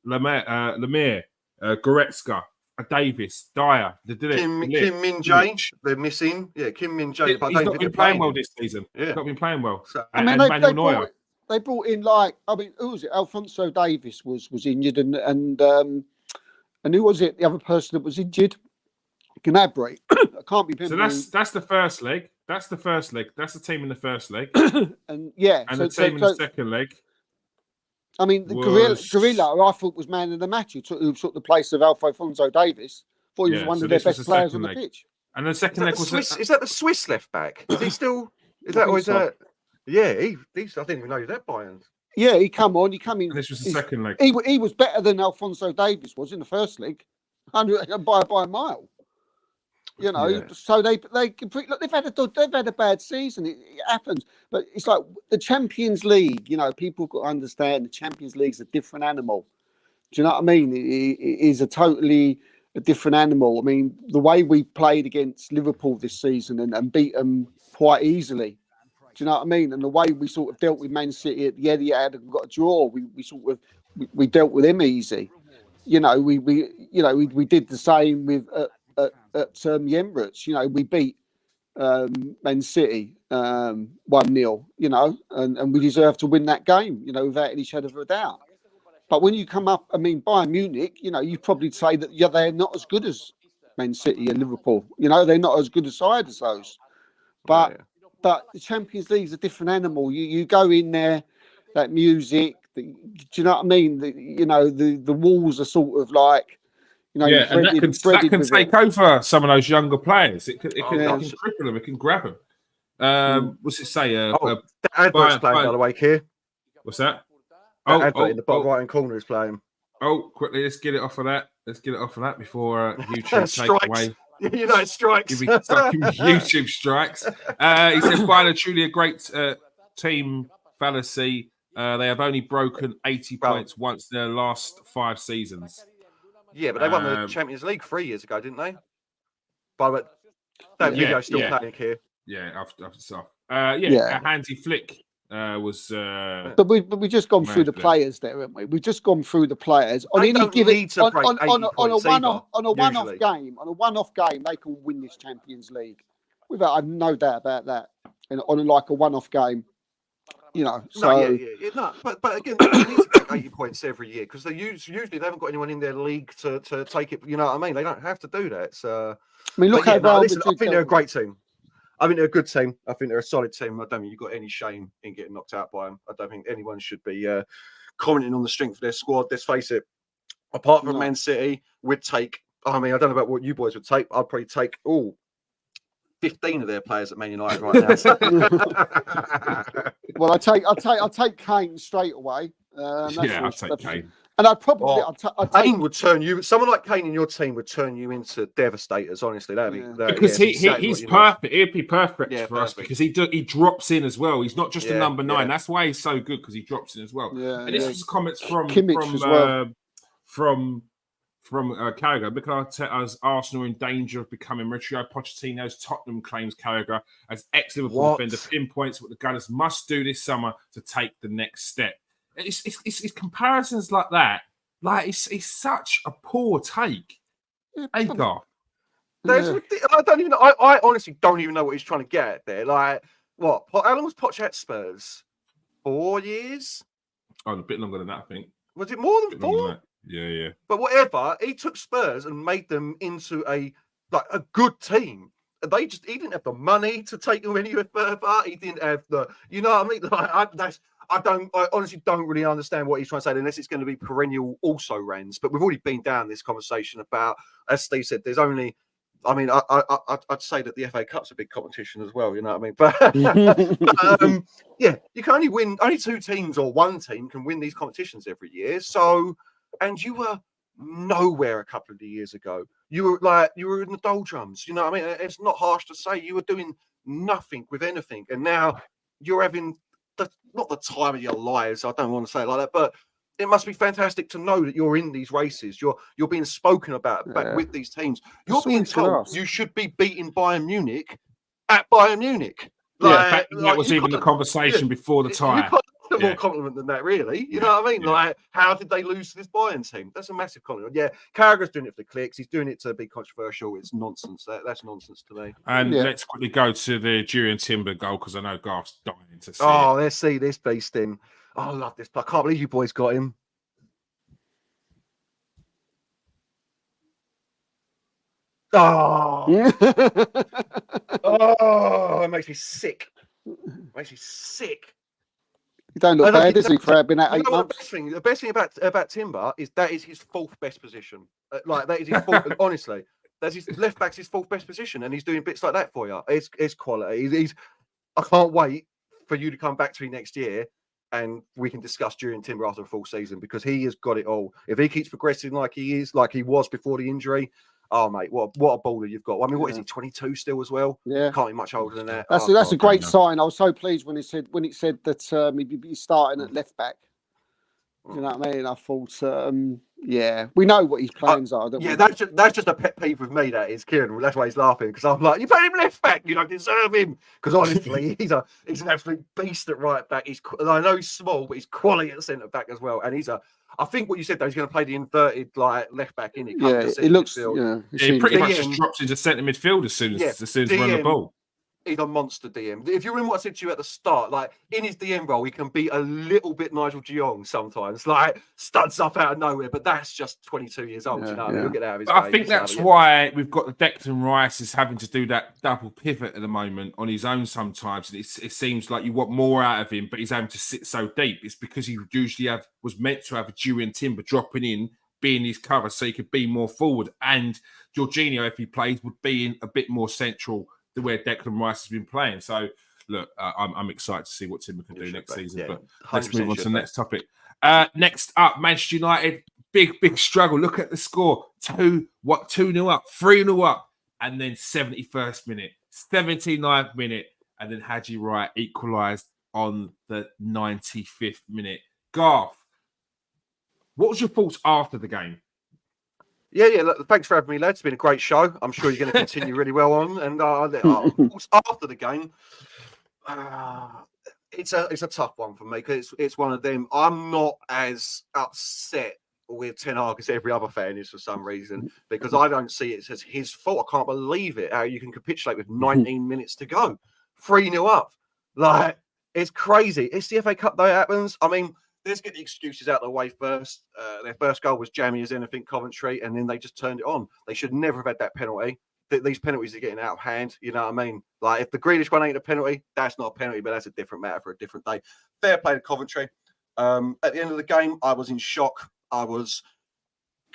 Lemire, Goretzka, Davis, Dyer, Kim Min Jae, they're missing. Yeah, Kim Min Jae. He's not been playing well this season. Yeah. He's not been playing well. So, I mean, they brought in who was it? Alphonso Davis was injured, and who was it? The other person that was injured, Gnabry. I can't be. So that's the first leg. That's the first leg. That's the team in the first leg. And yeah, and the team in the second leg. I mean, the Gorilla, who I thought was man of the match, who took the place of Alphonso Davis. Thought he was one of their best players on the pitch. And the second leg was is that the Swiss left back? Is he still? Is that or is that? Yeah, I didn't even know that Bayern. Yeah, he come in. And this was the second leg. He was better than Alphonso Davis was in the first leg, by a mile. So they completely look. They've had a bad season. It happens, but it's like the Champions League. People got to understand the Champions League's a different animal. Do you know what I mean? It is a totally different animal. I mean, the way we played against Liverpool this season and beat them quite easily. Do you know what I mean? And the way we sort of dealt with Man City at the Etihad and got a draw, we dealt with them easy. We did the same with at the Emirates. We beat Man City 1-0. And we deserve to win that game. Without any shadow of a doubt. But when you come up, Bayern Munich, you probably say that they're not as good as Man City and Liverpool. They're not as good a side as those. But the Champions League is a different animal. You go in there, that music. Do you know what I mean? The walls are sort of like, and that can take over some of those younger players. It can cripple them. It can grab them. What's it say? The advert's playing, by the way, here. What's that? Advert in the bottom right-hand corner is playing. Quickly, let's get it off of that. Before YouTube take away. It strikes. YouTube strikes. He says, Bayern are truly a great team fallacy. They have only broken 80 points once their last 5 seasons. Yeah, but they won the Champions League 3 years ago, didn't they? But that video's still playing here. Yeah, after stuff. A handy flick was. But we just gone through the players there, haven't we? We've just gone through the players on any given on a one-off game, they can win this Champions League. I've no doubt about that. And on a one-off game. But again, they need to take 80 points every year because usually they haven't got anyone in their league to take it. You know what I mean? They don't have to do that. So, I think they're a great team. I think they're a good team. I think they're a solid team. I don't think you've got any shame in getting knocked out by them. I don't think anyone should be commenting on the strength of their squad. Let's face it. Apart from Man City, we'd take. I don't know about what you boys would take. I'd probably take 15 of their players at Man United right now. Well, I'll take Kane straight away. I'll take Kane. And I'd probably, Kane would turn you. Someone like Kane in your team would turn you into devastators. Honestly, because he's perfect. He'd be perfect for us because he drops in as well. He's not just a number 9. That's why he's so good because he drops in as well. Yeah, and this was comments from Kimmich as well. from Carragher. Because as Arsenal in danger of becoming Mauricio Pochettino's Tottenham claims Carragher as ex-Liverpool defender pinpoints what the Gunners must do this summer to take the next step. It's comparisons like that. Like it's such a poor take. Hey, Garth. I don't even know. I honestly don't even know what he's trying to get at there. Like, what? How long was Poch at Spurs? 4 years? Oh, a bit longer than that, I think. Was it more than 4? Yeah. But whatever, he took Spurs and made them into a good team. He didn't have the money to take them anywhere further. He didn't have the, you know what I mean? I honestly don't really understand what he's trying to say unless it's going to be perennial also rans. But we've already been down this conversation about, as Steve said, there's only, I mean, I'd say that the FA Cup's a big competition as well, you know what I mean? But yeah, you can only win, only 2 teams or 1 team can win these competitions every year. So, and you were nowhere a couple of years ago. You were in the doldrums, you know what I mean? It's not harsh to say you were doing nothing with anything. And now you're having not the time of your lives. I don't want to say it like that, but it must be fantastic to know that you're in these races. You're being spoken about with these teams. You're being told you should be beating Bayern Munich at Bayern Munich. That was even the conversation before the tie. More compliment than that, really. You know what I mean? Like, how did they lose to this Bayern team? That's a massive compliment. Yeah, Carragher's doing it for the clicks. He's doing it to be controversial. It's nonsense. That's nonsense to me. And let's quickly go to the Jurien Timber goal because I know Garth's dying to see let's see this beast in. Oh, I love this. I can't believe you boys got him. Oh, it makes me sick. He don't look bad, does he, for being at 8 months? The best thing about Timber is that is his 4th best position. That is his 4th, honestly. That's his left back's his 4th best position, and he's doing bits like that for you. It's quality. I can't wait for you to come back to me next year and we can discuss Jurien Timber after a full season because he has got it all. If he keeps progressing like he was before the injury, oh mate, what a baller you've got. I mean, what is he, 22 still as well? Yeah, can't be much older than that. That's a great sign. I was so pleased when it said that he'd be starting at left back. You know what I mean? I thought, we know what his plans are. Don't we? That's just a pet peeve with me. That is, Kieran. That's why he's laughing because I'm like, you put him left back. You don't deserve him because honestly, he's an absolute beast at right back. I know he's small, but he's quality at centre back as well. And I think what you said though, he's going to play the inverted left back in it. It looks. He pretty much just drops into centre midfield as soon as we run the ball. He's a monster DM. If you remember what I said to you at the start, like in his DM role, he can be a little bit Nigel de Jong sometimes, like studs up out of nowhere. But that's just 22 years old. You know, he'll get out of his. I think that's why we've got the Declan Rice is having to do that double pivot at the moment on his own sometimes. And it seems like you want more out of him, but he's having to sit so deep. It's because he usually was meant to have a Jurien Timber dropping in, being his cover, so he could be more forward. And Jorginho, if he plays, would be in a bit more central the way Declan Rice has been playing. So, look, I'm excited to see what Timber can do next season. But let's move on to the next topic. Next up, Manchester United, big struggle. Look at the score: 2-0 up, 3-0 up, and then 71st minute, 79th minute, and then Haji Wright equalised on the 95th minute. Garth, what was your thoughts after the game? Yeah. Look, thanks for having me, lads. It's been a great show. I'm sure you're going to continue really well on. And of course, after the game, it's a tough one for me because it's one of them. I'm not as upset with Ten Hag as every other fan is for some reason because I don't see it as his fault. I can't believe it how you can capitulate with 19 minutes to go, 3-0 up. Like it's crazy. It's the FA Cup though. It happens. I mean. Let's get the excuses out of the way first. Their first goal was jammy as anything, Coventry, and then they just turned it on. They should never have had that penalty. These penalties are getting out of hand. You know what I mean? Like, if the Grealish one ain't a penalty, that's not a penalty, but that's a different matter for a different day. Fair play to Coventry. At the end of the game, I was in shock. Can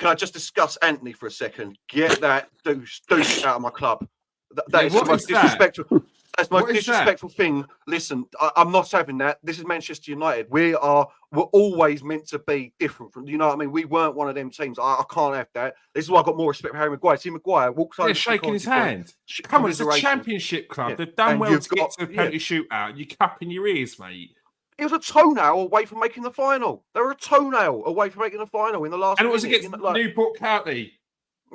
I just discuss Anthony for a second? Get that douche out of my club. That is the most disrespectful. That's the most What is that? disrespectful thing. Listen, I'm not having that. This is Manchester United. We're always meant to be different from. You know what I mean? We weren't one of them teams. I can't have that. This is why I got more respect for Harry Maguire. See, Maguire walks over, shaking his hand. Come on, it's a championship club. Yeah. They've done And well you've to get got- to a penalty shootout. You cupping your ears, mate. It was a toenail away from making the final. They were a toenail away from making the final in the last. And it was minute, against Newport County.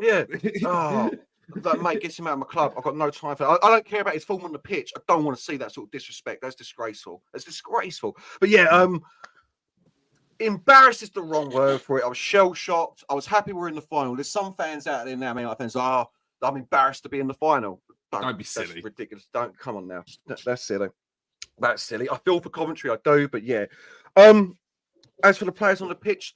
Yeah. Oh, that mate gets him out of my club. I've got no time for that. I don't care about his form on the pitch. I don't want to see that sort of disrespect. That's disgraceful. That's disgraceful. But yeah, embarrassed is the wrong word for it. I was shell shocked. I was happy we're in the final. There's some fans out there now, my fans, I'm embarrassed to be in the final. Don't be silly. That's ridiculous. Don't come on now. That's silly. That's silly. I feel for Coventry, I do, but yeah. As for the players on the pitch,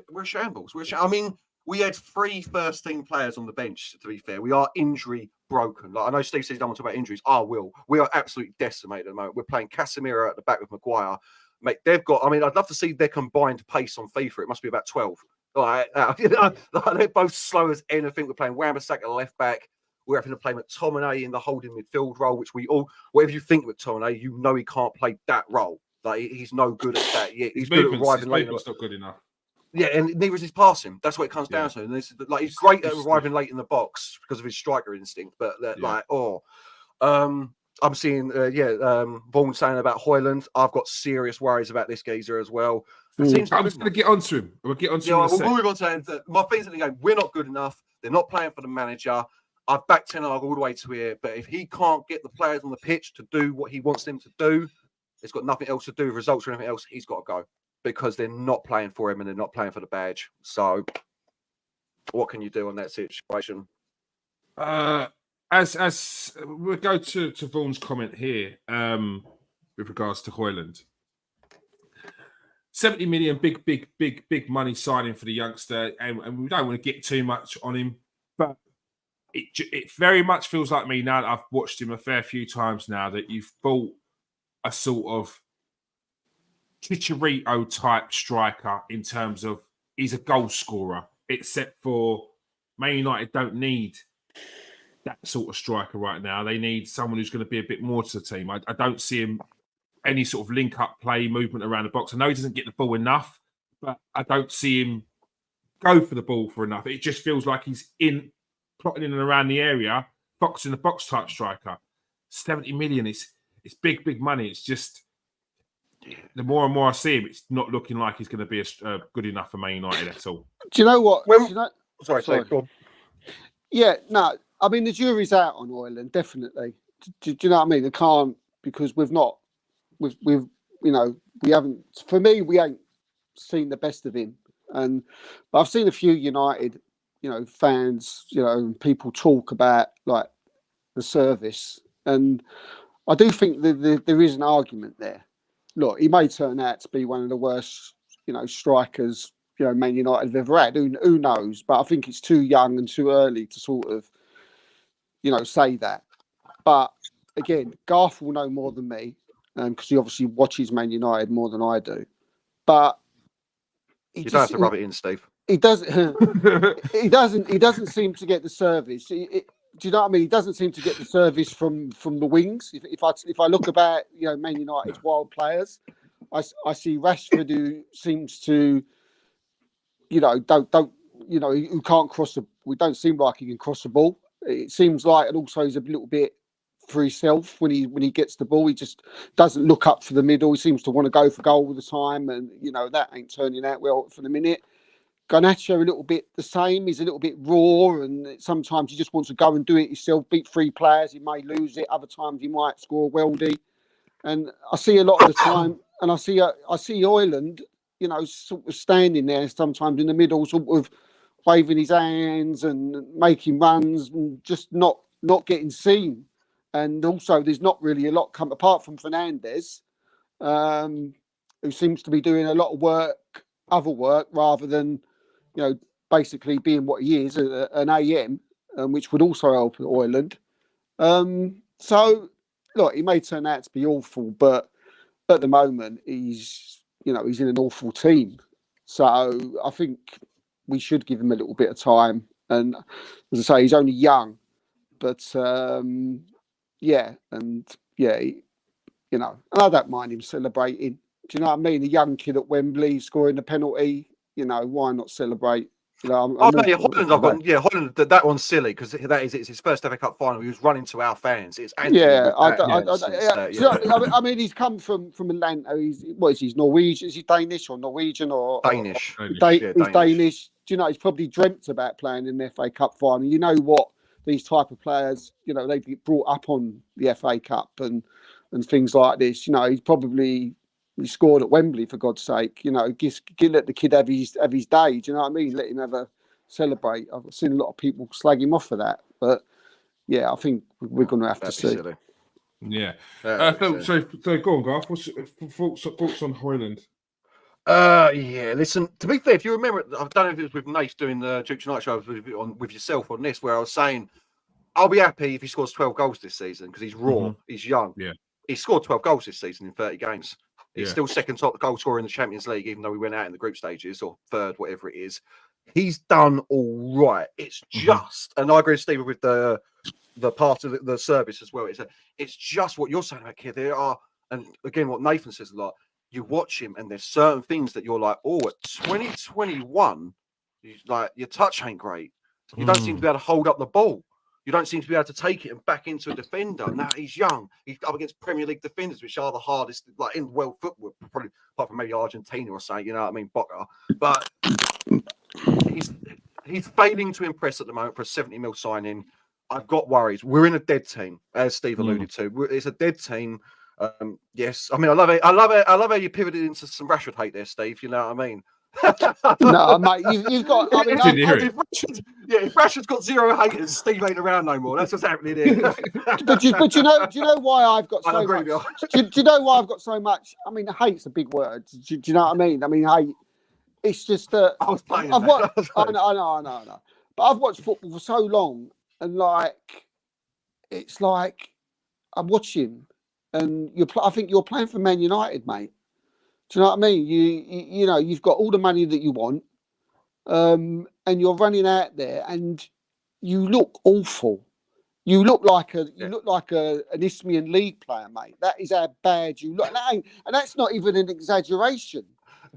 we're shambles. I mean, we had 3 first-team players on the bench, to be fair. We are injury broken. Like, I know Steve says he don't want to talk about injuries. I will. We are absolutely decimated at the moment. We're playing Casemiro at the back with Maguire. Mate, they've got, I mean, I'd love to see their combined pace on FIFA. It must be about 12. Like, they're both slow as anything. We're playing Wan-Bissaka left back. We're having to play McTominay in the holding midfield role, which we all, whatever you think of McTominay, you know he can't play that role. Like, he's no good at that. Yeah, he's good at arriving late. His not good enough. Yeah, and neither is his passing. That's what it comes down to. And this, like, he's great at arriving late in the box because of his striker instinct. But I'm seeing, Vaughan saying about Højlund. I've got serious worries about this geezer as well. I'm just going to get onto him. We'll get onto him. We'll move on saying that my things in the game. We're not good enough. They're not playing for the manager. I've backed Ten Hag all the way to here. But if he can't get the players on the pitch to do what he wants them to do, it's got nothing else to do with results or anything else. He's got to go. Because they're not playing for him and they're not playing for the badge. So, what can you do on that situation? As we'll go to Vaughan's comment here with regards to Højlund. 70 million, big money signing for the youngster, and we don't want to get too much on him, but it very much feels like me now that I've watched him a fair few times now that you've bought a sort of Chicharito type striker in terms of he's a goal scorer, except for Man United don't need that sort of striker right now. They need someone who's going to be a bit more to the team. I don't see him any sort of link-up play, movement around the box. I know he doesn't get the ball enough, but I don't see him go for the ball for enough. It just feels like he's plotting in and around the area, box in the box type striker. 70 million, it's big money. It's just the more and more I see him, it's not looking like he's going to be good enough for Man United at all. Do you know what? Sorry. Go on. Yeah, no. I mean, the jury's out on Højlund, definitely. Do you know what I mean? They can't, because we haven't. For me, we ain't seen the best of him, but I've seen a few United, fans, and people talk about like the service, and I do think that there is an argument there. Look, he may turn out to be one of the worst, strikers, Man United have ever had. Who knows? But I think it's too young and too early to sort of, say that. But again, Garth will know more than me because he obviously watches Man United more than I do. But you don't have to rub it in, Steve. He doesn't. He doesn't seem to get the service. Do you know what I mean? He doesn't seem to get the service from the wings. If I look about Man United's wild players, I see Rashford, who seems to who can't cross the. We don't seem like he can cross the ball. It seems like, and also he's a little bit for himself when he gets the ball. He just doesn't look up for the middle. He seems to want to go for goal all the time, and that ain't turning out well for the minute. Garnacho a little bit the same. He's a little bit raw, and sometimes he just wants to go and do it himself. Beat 3 players, he may lose it. Other times he might score a weldy. And I see a lot of the time, and I see Højlund, sort of standing there sometimes in the middle, sort of waving his hands and making runs, and just not getting seen. And also, there's not really a lot come apart from Fernandes, who seems to be doing a lot of other work rather than, basically being what he is, an AM, which would also help Højlund. So, look, he may turn out to be awful, but at the moment he's in an awful team. So I think we should give him a little bit of time. And as I say, he's only young, but and yeah, you know, and I don't mind him celebrating. Do you know what I mean? A young kid at Wembley scoring the penalty. You know, why not celebrate? You know, I'm Oh no, all yeah, for it. Holland. That one's silly because it's his first FA Cup final. He was running to our fans. It's Anthony. Yeah, Yeah. I mean, he's come from Atlanta. He's Norwegian? Is he Danish or Norwegian or Danish? He's Danish. Do you know, he's probably dreamt about playing in the FA Cup final. You know what? These type of players, you know, they get brought up on the FA Cup and things like this. You know, he scored at Wembley, for God's sake. You know, let the kid have his day. Do you know what I mean? Let him have a celebrate. I've seen a lot of people slag him off for that, but yeah, I think we're going to have to see. Silly. Yeah. So go on, Garth. What's thoughts on Højlund? Yeah. Listen, to be fair, if you remember, I don't know if it was with Nath doing the Duke United show with yourself on this, where I was saying I'll be happy if he scores 12 goals this season because he's raw, he's young. Yeah. He scored 12 goals this season in 30 games. He's Yeah. still second top goal scorer in the Champions League, even though we went out in the group stages or third, whatever it is. He's done all right. It's just, and I agree with Steve with the part of the service as well. It's just what you're saying about kid. There are, and again, what Nathan says a lot. You watch him, and there's certain things that you're like, oh, at 2021, like your touch ain't great. You don't seem to be able to hold up the ball. You don't seem to be able to take it and back into a defender. Now he's young. He's up against Premier League defenders, which are the hardest, like in world football, probably apart from maybe Argentina or something. You know what I mean, Boca. But he's failing to impress at the moment for a 70 mil signing. I've got worries. We're in a dead team, as Steve alluded to. It's a dead team. Yes, I mean, I love it. I love how you pivoted into some Rashford hate there, Steve. You know what I mean? No, mate, you've got. I mean, if Rashford's got 0 haters, Steve ain't around no more. That's what's happening here. but do you know why I've got so much? Do you know why I've got so much? I mean, hate's a big word. Do you know what I mean? I mean, hate. It's just that I was playing. I know. But I've watched football for so long, and like, it's like I'm watching, and I think you're playing for Man United, mate. Do you know what I mean? You know, you've got all the money that you want, and you're running out there, and you look awful. You look like an Isthmian League player, mate. That is how bad you look, and that's not even an exaggeration.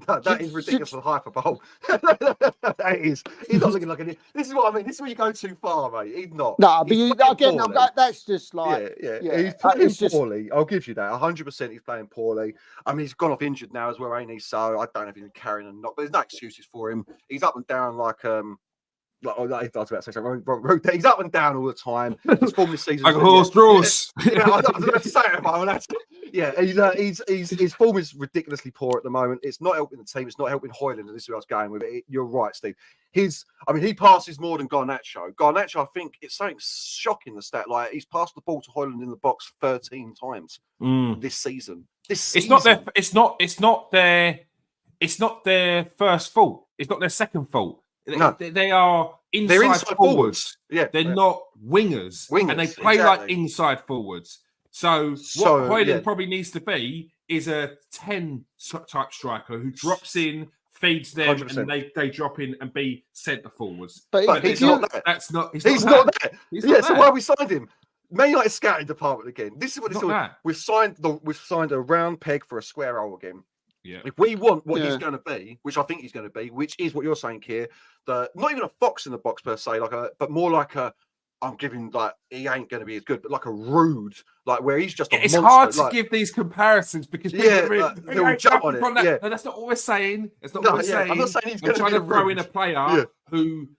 That is ridiculous for hyperbole. That is. He's not looking like an. This is what I mean. This is where you go too far, mate. He's not. No, but that's just like. Yeah. He's playing poorly. I'll give you that. 100%. He's playing poorly. I mean, he's gone off injured now as well, ain't he? So I don't know if he's carrying or not. But there's no excuses for him. He's up and down like I was about to say something. He's up and down all the time. His form this season, like a horse draws. Yeah, I was about to say it, but his form is ridiculously poor at the moment. It's not helping the team. It's not helping Højlund. And this is where I was going with it. You're right, Steve. He passes more than Garnacho. Garnacho, I think it's something shocking. The stat, like he's passed the ball to Højlund in the box 13 times this season. It's not their first fault. It's not their second fault. No. They are inside forwards. Yeah, they're not wingers, and they play like inside forwards. So what Højlund probably needs to be is a 10 type striker who drops in, feeds them, 100%. And they drop in and be centre forwards. But he's not that. That's not. He's not that. So why we signed him? Man United scouting department again. This is what it's all. We've signed a round peg for a square hole again. Yeah. If we want what he's going to be, which I think he's going to be, which is what you're saying, Keir, not even a fox in the box per se, but more like I'm giving like he ain't going to be as good, but like a rude, like where he's just. It's hard to give these comparisons because they'll jump on it. No, that's not what we're saying. That's not what we're saying. I'm not saying he's going to trying to throw in a player who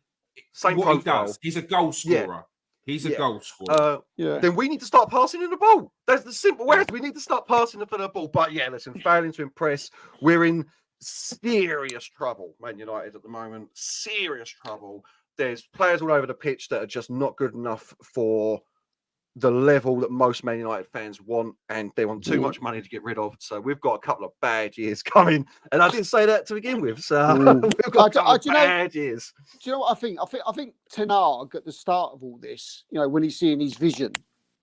same what profile. he does. He's a goal scorer. He's a goal scorer. Then we need to start passing in the ball. That's the simple way. We need to start passing for the ball. But listen, failing to impress. We're in serious trouble, Man United, at the moment. Serious trouble. There's players all over the pitch that are just not good enough for the level that most Man United fans want, and they want too much money to get rid of. So we've got a couple of bad years coming, and I didn't say that to begin with. So we've got a couple of bad years. Do you know what I think? I think Ten Hag at the start of all this, you know, when he's seeing his vision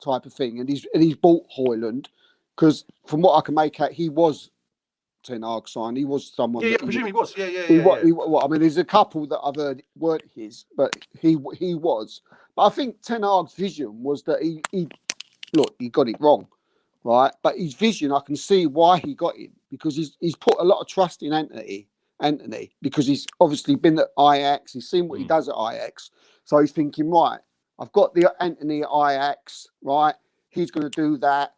type of thing, and he's bought Højlund, because from what I can make out, he was Ten Hag signed. He was someone. I presume he was. Yeah. I mean, there's a couple that I've heard weren't his, but he was. But I think Ten Hag's vision was that he got it wrong. right? But his vision, I can see why he got him, because he's put a lot of trust in Anthony, because he's obviously been at Ajax, he's seen what he does at Ajax, so he's thinking, right, I've got the Anthony at Ajax, right? He's going to do that.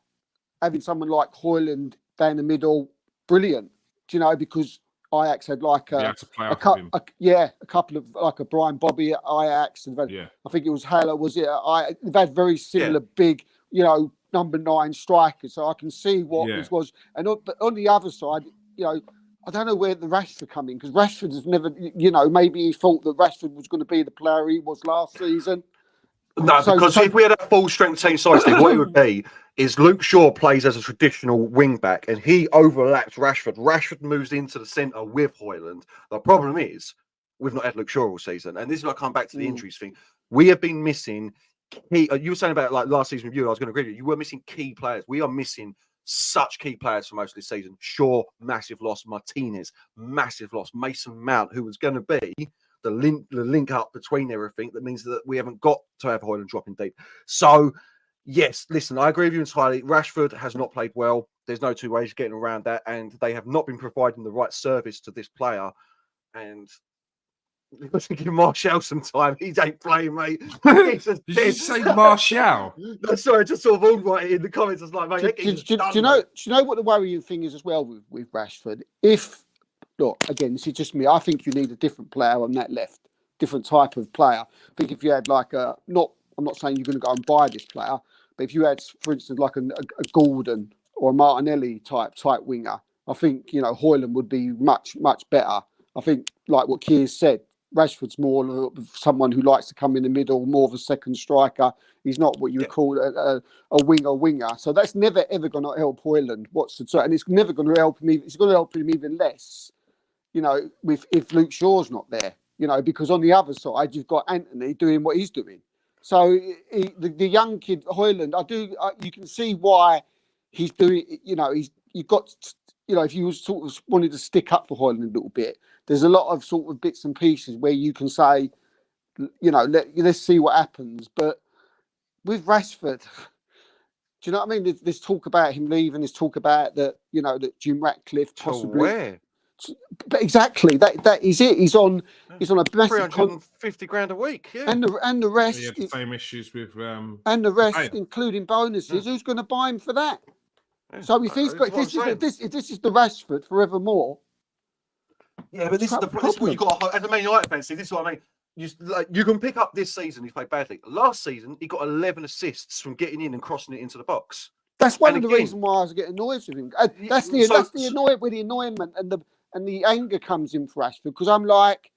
Having someone like Højlund down the middle, brilliant. Do you know, because Ajax had like a couple of like a Brian Bobby at Ajax, and I think it was Haller, was it? They've had very similar big, you know, number 9 strikers, so I can see what this was. And but on the other side, you know, I don't know where the Rashford come in, because Rashford has never, you know, maybe he thought that Rashford was going to be the player he was last season. No, because if we had a full strength team side, Steve, what it would be is Luke Shaw plays as a traditional wing back and he overlaps Rashford. Rashford moves into the centre with Højlund. The problem is we've not had Luke Shaw all season. And this is where I come back to the injuries thing. We have been missing key. You were saying about like last season with you, I was going to agree with you. You were missing key players. We are missing such key players for most of this season. Shaw, massive loss. Martinez, massive loss. Mason Mount, who was going to be the link up between everything, that means that we haven't got to have Højlund dropping deep. So, yes, listen, I agree with you entirely. Rashford has not played well. There's no two ways getting around that, and they have not been providing the right service to this player. And let's give Martial some time. He ain't playing, mate. Did you say Martial? No, sorry, I just sort of all right in the comments. I was like, mate, do you know what the worrying thing is as well with Rashford? Look, again, this is just me. I think you need a different player on that left, different type of player. I think if you had like I'm not saying you're going to go and buy this player, but if you had, for instance, like a Gordon or a Martinelli type winger, I think, you know, Højlund would be much better. I think, like what Keir said, Rashford's more of someone who likes to come in the middle, more of a second striker. He's not what you would call a winger. So that's never ever going to help Højlund. And it's never going to help him. It's going to help him even less, you know, if Luke Shaw's not there, you know, because on the other side you've got Anthony doing what he's doing. So the young kid Højlund, you can see why he's doing. You know, you've got, you know, if you sort of wanted to stick up for Højlund a little bit, there's a lot of sort of bits and pieces where you can say, you know, let's see what happens. But with Rashford, do you know what I mean? There's talk about him leaving. There's talk about that, you know, that Jim Ratcliffe possibly. Where? But exactly, that is it. He's on a massive 350 grand a week, and the rest. He had the same issues with and the rest, including bonuses. Who's going to buy him for that? So if he's got, if this is the Rashford forevermore. Yeah, but this is what you got as a Man United fan. See, this is what I mean. You can pick up this season. He played badly. Last season, he got 11 assists from getting in and crossing it into the box. That's one of the reasons why I was getting annoyed with him. That's the annoyment and the anger comes in for Rashford, because I'm like,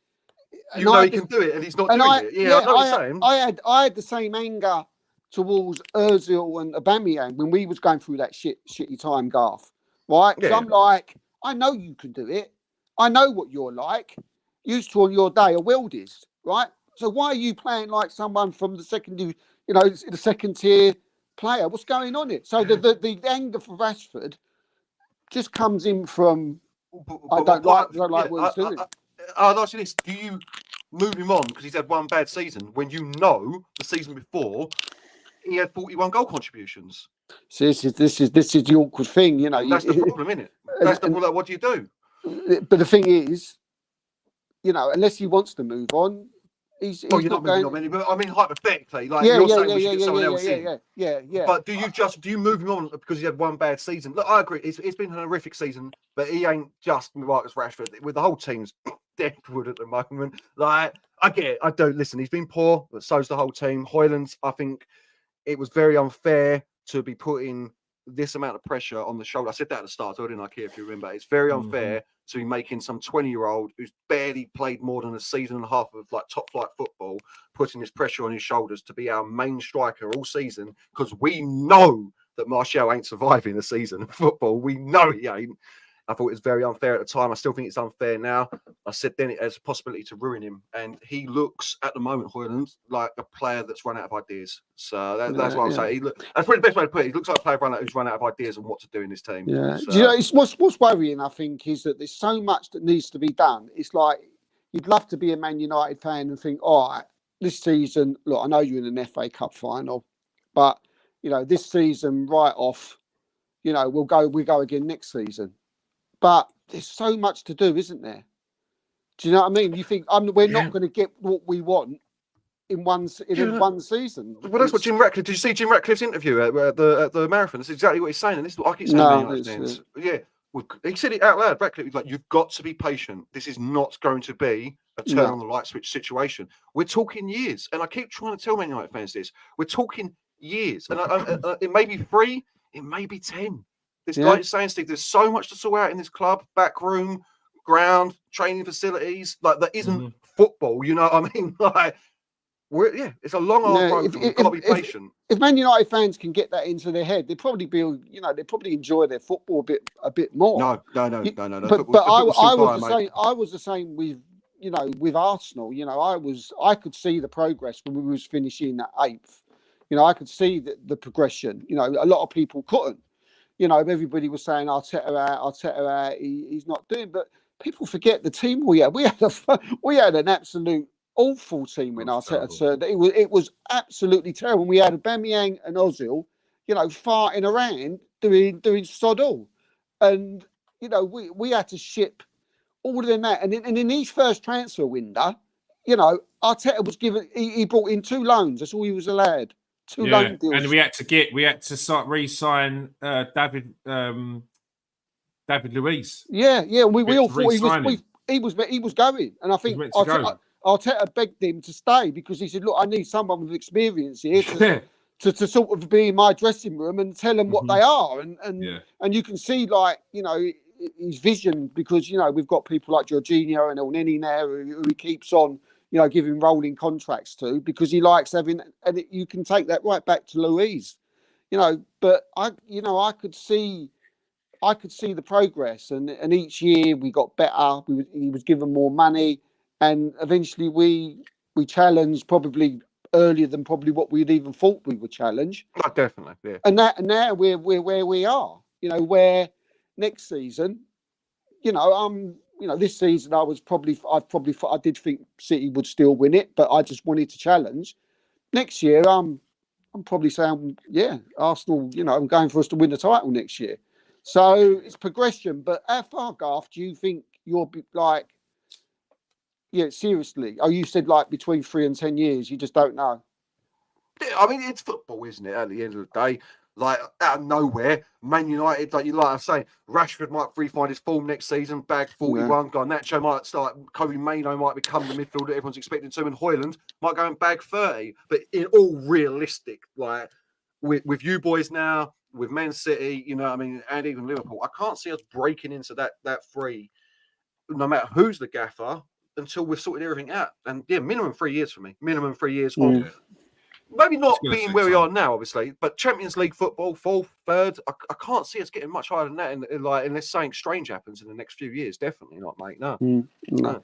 you know, he can do it and he's not doing it. Yeah, I know what you're saying. I had the same anger towards Ozil and Aubameyang when we was going through that shitty time, Garth. Right? Because I'm like, I know you can do it. I know what you're like. Used to on your day are Wildies, right? So why are you playing like someone from the second tier player? What's going on here? So the anger for Rashford just comes in from I don't like what he's doing. I'll ask you this: do you move him on because he's had one bad season when you know the season before he had 41 goal contributions? So this is the awkward thing, you know. That's the problem, isn't it? That's the problem. What do you do? But the thing is, you know, unless he wants to move on, he's you're not going. Moving on, but I mean, hypothetically, like you're saying, we should get someone else in. Yeah. But do you move him on because he had one bad season? Look, I agree. It's been an horrific season, but he ain't just Marcus Rashford. With the whole team's deadwood at the moment. Like, I get it. I don't listen. He's been poor, but so's the whole team. Højlund, I think it was very unfair to be putting this amount of pressure on the shoulder. I said that at the start, so I didn't care if you remember. It's very unfair to be making some 20-year-old who's barely played more than a season and a half of like top flight football, putting this pressure on his shoulders to be our main striker all season, because we know that Martial ain't surviving a season of football. We know he ain't. I thought it was very unfair at the time. I still think it's unfair now. I said then it has a possibility to ruin him. And he looks, at the moment, Højlund, like a player that's run out of ideas. So that's what I'm saying. That's probably the best way to put it. He looks like a player who's run out of ideas on what to do in this team. Yeah. So, do you know, what's worrying, I think, is that there's so much that needs to be done. It's like you'd love to be a Man United fan and think, all right, this season, look, I know you're in an FA Cup final, but, you know, this season, right off, you know, we'll go again next season. But there's so much to do, isn't there? Do you know what I mean? You think we're not going to get what we want in one season? Well, that's what Jim Ratcliffe. Did you see Jim Ratcliffe's interview at the marathon? That's exactly what he's saying, and this is what I keep saying. He said it out loud. Ratcliffe was like, "You've got to be patient. This is not going to be a turn on the light switch situation. We're talking years." And I keep trying to tell Man United fans this: we're talking years, and it may be 3, it may be 10. Like you're saying, Steve, there's so much to sort out in this club, back room, ground, training facilities, like that isn't football. You know what I mean? Like, it's a long hard road. You've got to be patient. If Man United fans can get that into their head, they'd probably enjoy their football a bit more. No. But I was the same with with Arsenal. You know, I could see the progress when we was finishing at 8th. You know, I could see the progression. You know, a lot of people couldn't. You know, everybody was saying Arteta out. He's not doing. But people forget the team we had. We had an absolute awful team when Arteta turned. It was absolutely terrible. We had Aubameyang and Ozil, you know, farting around doing sod all, and you know we had to ship all of them out. And in his first transfer window, you know, Arteta was given. He brought in 2 loans. That's all he was allowed. 2 loan deals. And we had to start re-sign David Luiz. Yeah. We all thought he was going, and I think Arteta begged him to stay because he said, "Look, I need someone with experience here to sort of be in my dressing room and tell them what they are." And you can see, like, you know, his vision, because you know we've got people like Jorginho and Elneny now who he keeps on, you know, giving rolling contracts to, because he likes having, and you can take that right back to Luiz, you know. But I could see the progress, and each year we got better. He was given more money, and eventually we challenged probably earlier than probably what we'd even thought we would challenge. Oh, definitely, yeah. And now we're where we are. You know, where next season, you know, this season I did think City would still win it, but I just wanted to challenge. Next year, I'm probably saying, Arsenal, you know, I'm going for us to win the title next year. So it's progression. But how far, Garth, do you think you're like? Yeah, seriously. Oh, you said like between 3 and 10 years. You just don't know. Yeah, I mean, it's football, isn't it? At the end of the day, like out of nowhere, Man United, like I say, Rashford might find his form next season, bag 41. Garnacho might start, Kobe Mainoo might become the midfielder everyone's expecting to, and Højlund might go and bag 30. But in all realistic, like with you boys now, with Man City, you know what I mean, and even Liverpool, I can't see us breaking into that 3, no matter who's the gaffer, until we've sorted everything out. And yeah, minimum 3 years for me. Minimum 3 years on. Maybe not being where we are now, obviously, but Champions League football, 4th, 3rd. I can't see us getting much higher than that, unless something strange happens in the next few years. Definitely not, mate. No. No.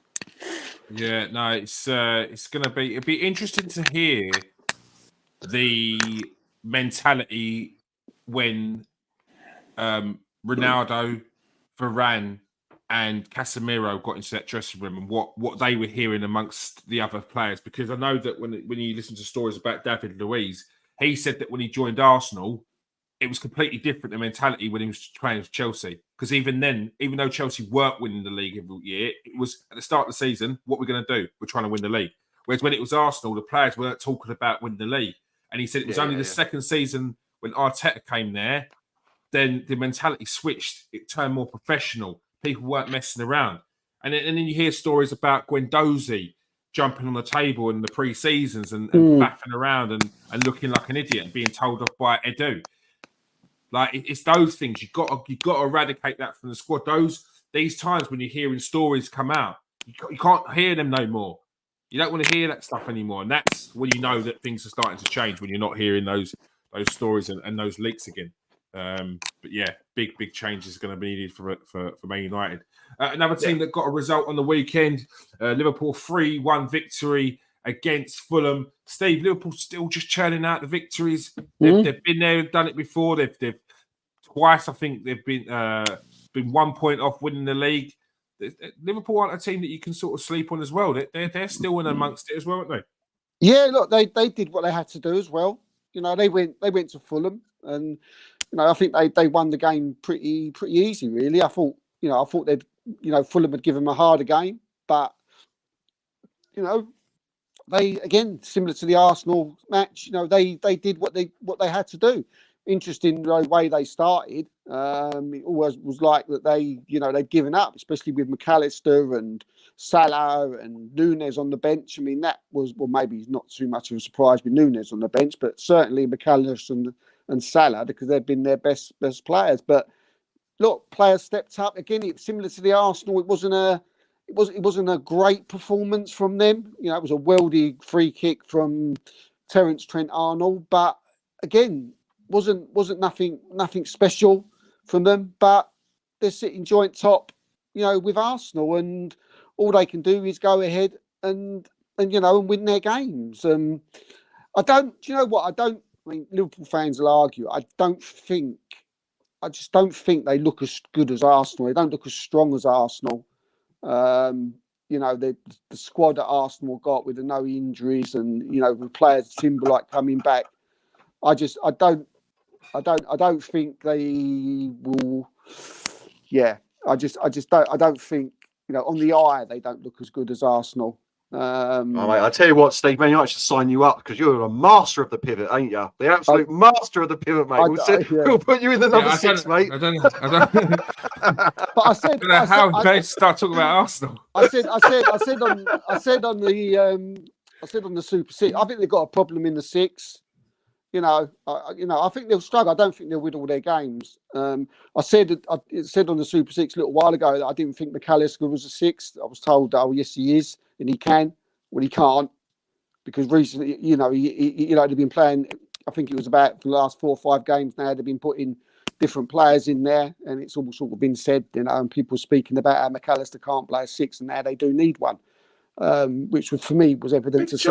Yeah, no. It'd be interesting to hear the mentality when Ronaldo, Varane, and Casemiro got into that dressing room, and what they were hearing amongst the other players. Because I know that when you listen to stories about David Luiz, he said that when he joined Arsenal, it was completely different, the mentality when he was playing for Chelsea. Because even then, even though Chelsea weren't winning the league every year, it was at the start of the season, what we're going to do? We're trying to win the league. Whereas when it was Arsenal, the players weren't talking about winning the league. And he said it was only the second season when Arteta came there, then the mentality switched. It turned more professional. People weren't messing around. And then you hear stories about Guendouzi jumping on the table in the pre-seasons and faffing around and looking like an idiot and being told off by Edu. Like, it's those things. You've got to eradicate that from the squad. These times when you're hearing stories come out, you can't hear them no more. You don't want to hear that stuff anymore. And that's when you know that things are starting to change, when you're not hearing those stories and those leaks again. But yeah, big changes are going to be needed for Man United. Another team that got a result on the weekend, Liverpool 3-1 victory against Fulham. Steve, Liverpool still just churning out the victories. They've been there, done it before. They've twice, I think, they've been 1 point off winning the league. Liverpool aren't a team that you can sort of sleep on as well. They're still in amongst it as well, aren't they? Yeah, look, they did what they had to do as well. You know, they went to Fulham, and I think they won the game pretty easy, really. I thought they'd, Fulham had given them a harder game, but they, again, similar to the Arsenal match, they did what they had to do. Interesting the way they started. It always was like that they'd given up, especially with McAllister and Salah and Nunes on the bench. I mean, that was, well, maybe not too much of a surprise with Nunes on the bench, but certainly McAllister and Salah, because they've been their best players. But look, players stepped up. Again, it's similar to the Arsenal. It wasn't a great performance from them. It was a worldy free kick from Terence Trent-Arnold, but again, wasn't nothing special from them. But they're sitting joint top, with Arsenal, and all they can do is go ahead and win their games. I don't. Do you know what? I mean, Liverpool fans will argue. I just don't think they look as good as Arsenal. They don't look as strong as Arsenal. The squad that Arsenal got with the no injuries and with players Timberlake coming back, I don't think they will. Yeah, I don't think, on the eye they don't look as good as Arsenal. Mate, I tell you what, Steve, man, I should sign you up because you're a master of the pivot, ain't you? The absolute master of the pivot, mate. We'll put you in the number 6, mate. I don't But I said, how they start talking about Arsenal. I said on the Super Six. I think they've got a problem in the 6. I think they'll struggle. I don't think they'll win all their games. I said on the Super Six a little while ago that I didn't think McAllister was a 6. I was told, oh yes, he is, and he can. Well, he can't, because recently, they've been playing. I think it was about the last 4 or 5 games now. They've been putting different players in there, and it's all sort of been said, and people speaking about how McAllister can't play a 6, and now they do need one, which for me was evident to see.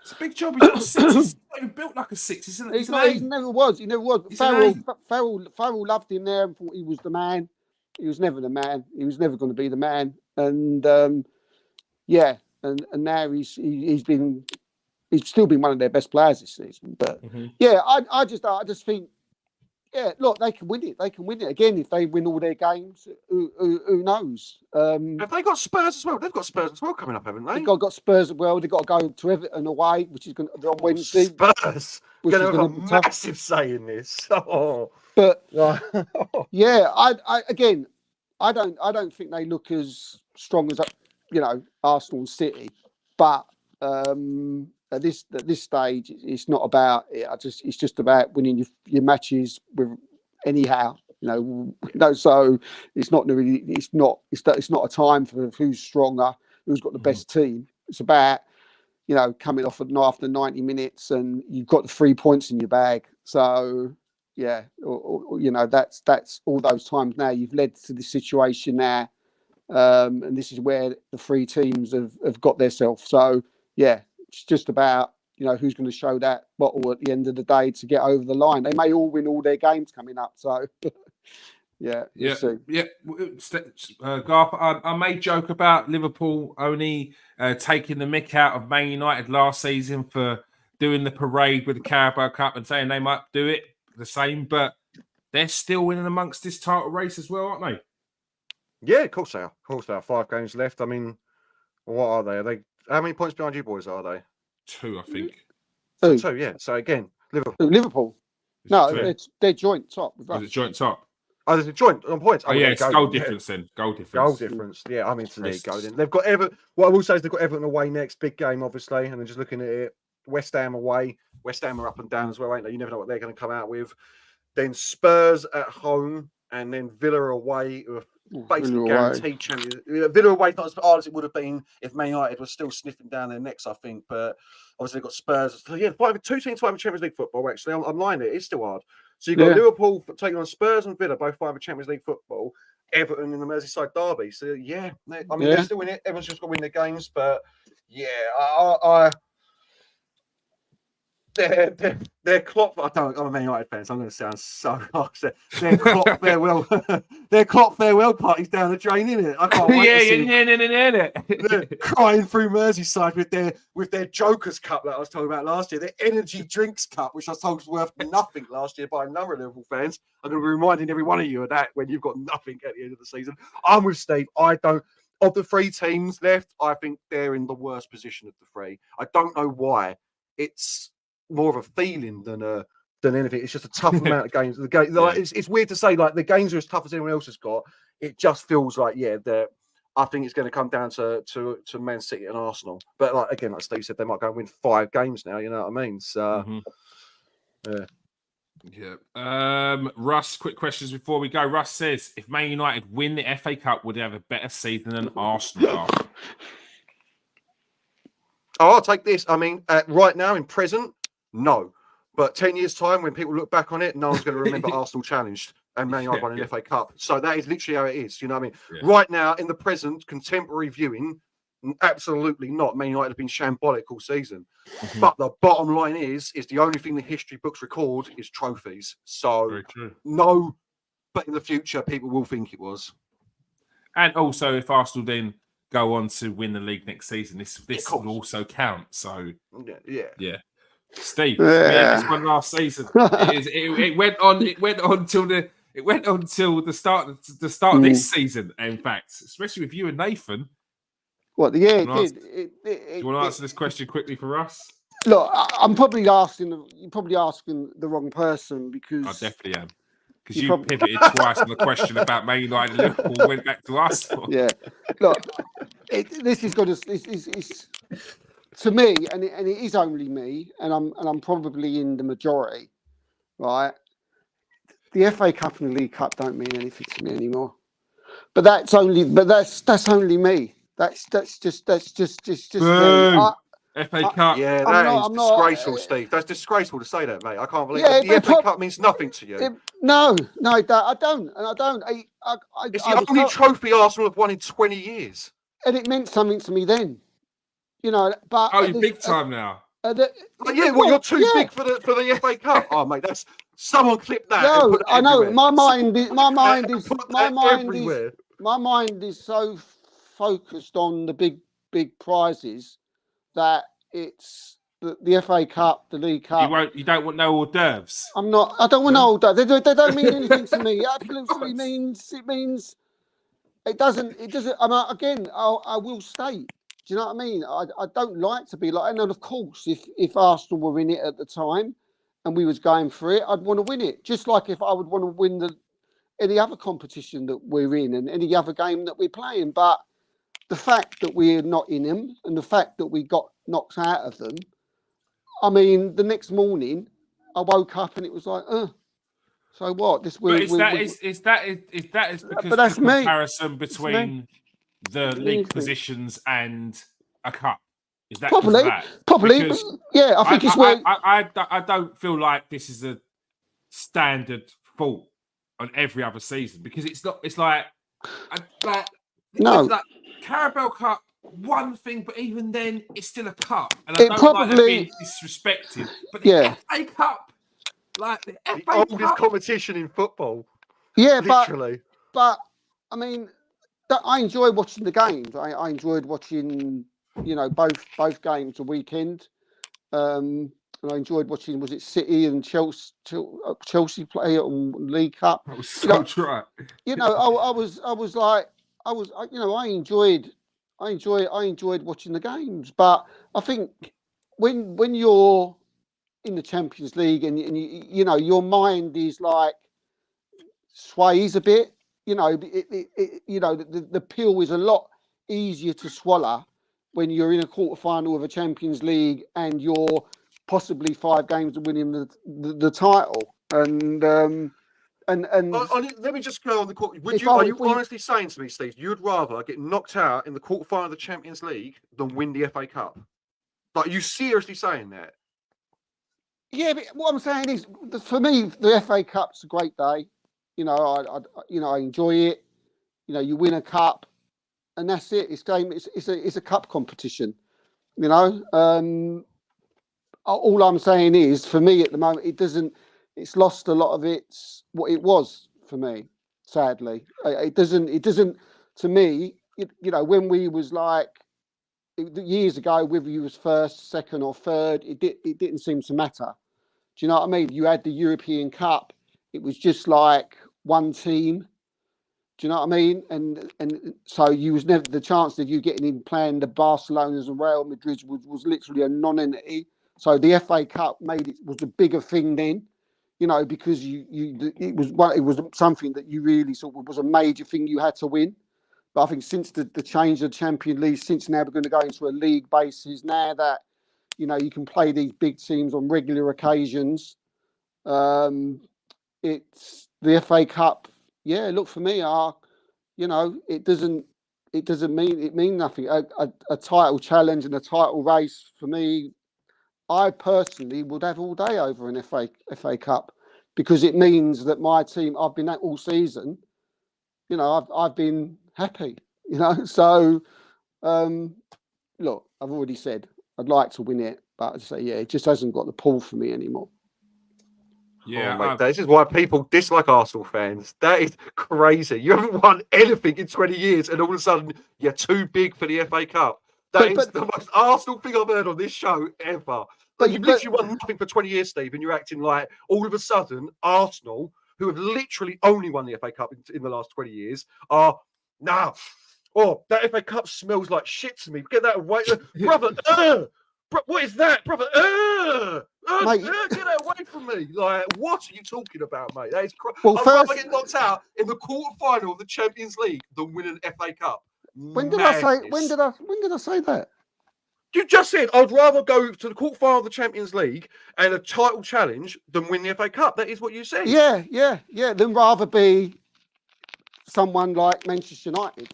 It's a big job. He's not 6. He's not even built like a 6. He never was. He never was. Farrell loved him there and thought he was the man. He was never the man. He was never going to be the man. And and now he's still been one of their best players this season. But I just think, look, they can win it. They can win it again if they win all their games. Who knows? Have they got Spurs as well? They've got Spurs as well coming up, haven't they? They've got Spurs as well. They've got to go to Everton away, which is going to be on Wednesday. Spurs going to have a massive say in this. But I don't think they look as strong as Arsenal and City. But at this stage, it's not about it. It's just about winning your matches with anyhow. So it's not really. It's not a time for who's stronger, who's got the best team. It's about coming off after 90 minutes and you've got the 3 points in your bag. So that's all those times now. You've led to this situation now, and this is where the 3 teams have got themselves. So it's just about who's going to show that bottle at the end of the day to get over the line. They may all win all their games coming up. So we'll see. Garth, I made joke about Liverpool only taking the mick out of Man United last season for doing the parade with the Carabao Cup and saying they might do it the same, but they're still in amongst this title race as well, aren't they? Yeah, of course they are. 5 games left. I mean, what are they? How many points behind you boys are they? 2, I think. 2, yeah. So again, Liverpool. No, they're joint top. Is it joint top? Oh, there's a joint on points. It's goal difference then. Goal difference. Yeah, I'm into league goal. They've got Everton. What I will say is they've got Everton away next, big game, obviously. And then just looking at it, West Ham away. West Ham are up and down as well, ain't they? You never know what they're going to come out with. Then Spurs at home, and then Villa away. Basically guaranteed champions. Villa away not as hard as it would have been if Man United was still sniffing down their necks, I think. But obviously they've got Spurs. So 2 teams fighting Champions League football. Actually, I'm lying there. It's still hard. So you've got Liverpool taking on Spurs and Villa, both fighting Champions League football. Everton in the Merseyside derby. So they're still in it. Everyone's just got to win their games. But their Klopp. I'm a Man United fan, so I'm going to sound so harsh. Their Klopp farewell, their Klopp farewell party's down the drain, isn't it? I can't wait to see them crying through Merseyside with their Joker's Cup that I was talking about last year, their Energy Drinks Cup, which I was told was worth nothing last year by a number of Liverpool fans. I'm going to be reminding every one of you of that when you've got nothing at the end of the season. I'm with Steve. Of the 3 teams left, I think they're in the worst position of the 3. I don't know why. It's more of a feeling than anything. It's just a tough amount of games. It's weird to say, like, the games are as tough as anyone else has got. It just feels like, I think it's going to come down to Man City and Arsenal. But like Steve said, they might go and win 5 games now. You know what I mean? So, Russ, quick questions before we go. Russ says, if Man United win the FA Cup, would they have a better season than Arsenal? I'll take this. I mean, right now in present, no. But 10 years' time, when people look back on it, no one's going to remember Arsenal challenged and Man United won an FA Cup. So that is literally how it is. You know what I mean? Yeah. Right now, in the present, contemporary viewing, absolutely not. Man United have been shambolic all season. Mm-hmm. But the bottom line is the only thing the history books record is trophies. So no, but in the future, people will think it was. And also, if Arsenal then go on to win the league next season, this will also count. So yeah. Steve, this one last season. It went on till the start of this season. In fact, especially with you and Nathan. What? Yeah, do you want to answer this question quickly for us? Look, I'm probably asking. You're probably asking the wrong person because I definitely am. Because you pivoted twice on the question about Man United and Liverpool, went back to us. Yeah. Look, this is going to. To me, and it is only me, and I'm probably in the majority, right? The FA Cup and the League Cup don't mean anything to me anymore. But that's only me. That's just me. FA Cup. Yeah, that is disgraceful, Steve. That's disgraceful to say that, mate. I can't believe it. The FA Cup means nothing to you. No, I don't. It's the only trophy Arsenal have won in 20 years. And it meant something to me then. You know, but you're big time now. You're too big for the FA Cup. Oh, mate, that's someone clip that. No, and put it I know. Everywhere. My mind is so focused on the big prizes that it's the FA Cup, the League Cup. You don't want no hors d'oeuvres. I don't want no hors d'oeuvres. They don't mean anything to me. It absolutely means. It doesn't. I will state. Do you know what I mean? I don't like to be like, and then of course, if Arsenal were in it at the time and we was going for it, I'd want to win it. Just like if I would want to win any other competition that we're in and any other game that we're playing. But the fact that we're not in them and the fact that we got knocked out of them, I mean, the next morning I woke up and it was like, so what? Is that because but that's the comparison between the league positions and a cup? Is that probably? Because yeah, I think it's where I don't feel like this is a standard fault on every other season because it's not. It's like like Carabao Cup, one thing, but even then, it's still a cup, and I don't like it being disrespected. But the FA Cup, like the oldest competition in football. Yeah, literally. But I mean, I enjoy watching the games. I enjoyed watching, both games a weekend. And I enjoyed watching. Was it City and Chelsea play it on League Cup? That was so right. I enjoyed watching the games. But I think when you're in the Champions League and your mind is like sways a bit. The pill is a lot easier to swallow when you're in a quarterfinal of a Champions League and you're possibly 5 games of winning the title. And let me just go on the court. Are you honestly saying to me, Steve, you'd rather get knocked out in the quarterfinal of the Champions League than win the FA Cup? Like, are you seriously saying that? Yeah, but what I'm saying is, for me, the FA Cup's a great day. I enjoy it. You win a cup, and that's it. It's a cup competition. I all I'm saying is, for me at the moment, it doesn't. It's lost a lot of its what it was for me. Sadly, it doesn't. It doesn't. To me, when we was like years ago, whether you was first, second, or third, it didn't seem to matter. Do you know what I mean? You had the European Cup. It was just like one team. Do you know what I mean? And so you was never the chance of you getting in playing the Barcelonas and Real Madrid was literally a non-entity. So the FA Cup was a bigger thing then, because it was something that you really sort of was a major thing you had to win. But I think since the change of the Champions League, since now we're going to go into a league basis, now that you can play these big teams on regular occasions, it's the FA Cup. Yeah, look, for me, it doesn't mean nothing. A title challenge and a title race for me, I personally would have all day over an FA Cup, because it means that my team, I've been at all season. I've been happy. So look, I've already said I'd like to win it, but I say it just hasn't got the pull for me anymore. Yeah, mate, this is why people dislike Arsenal fans. That is crazy. You haven't won anything in 20 years, and all of a sudden you're too big for the FA Cup. That is the most Arsenal thing I've heard on this show ever. But you've literally won nothing for 20 years, Steve, and you're acting like all of a sudden Arsenal, who have literally only won the FA Cup in the last 20 years, are now. Oh, that FA Cup smells like shit to me. Get that away, brother. What is that, brother? Mate, get that away from me! Like, what are you talking about, mate? That is well, I'd rather get knocked out in the quarterfinal of the Champions League than win an FA Cup. When did I say that? You just said I'd rather go to the quarterfinal of the Champions League and a title challenge than win the FA Cup. That is what you said. Yeah. Then rather be someone like Manchester United.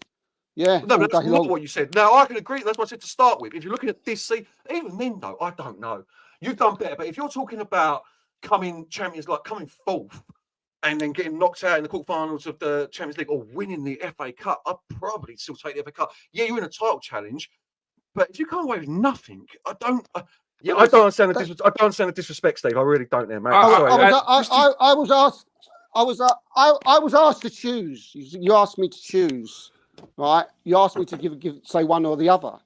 Yeah. No, but that's not what you said. Now, I can agree. That's what I said to start with. If you're looking at this season, even then, though, I don't know. You've done better. But if you're talking about coming fourth and then getting knocked out in the quarterfinals of the Champions League or winning the FA Cup, I'd probably still take the FA Cup. Yeah, you're in a title challenge. But if you come away with nothing, I don't understand the disrespect, Steve. I really don't, there, mate. I was asked to choose. You asked me to choose, right? You asked me to say one or the other.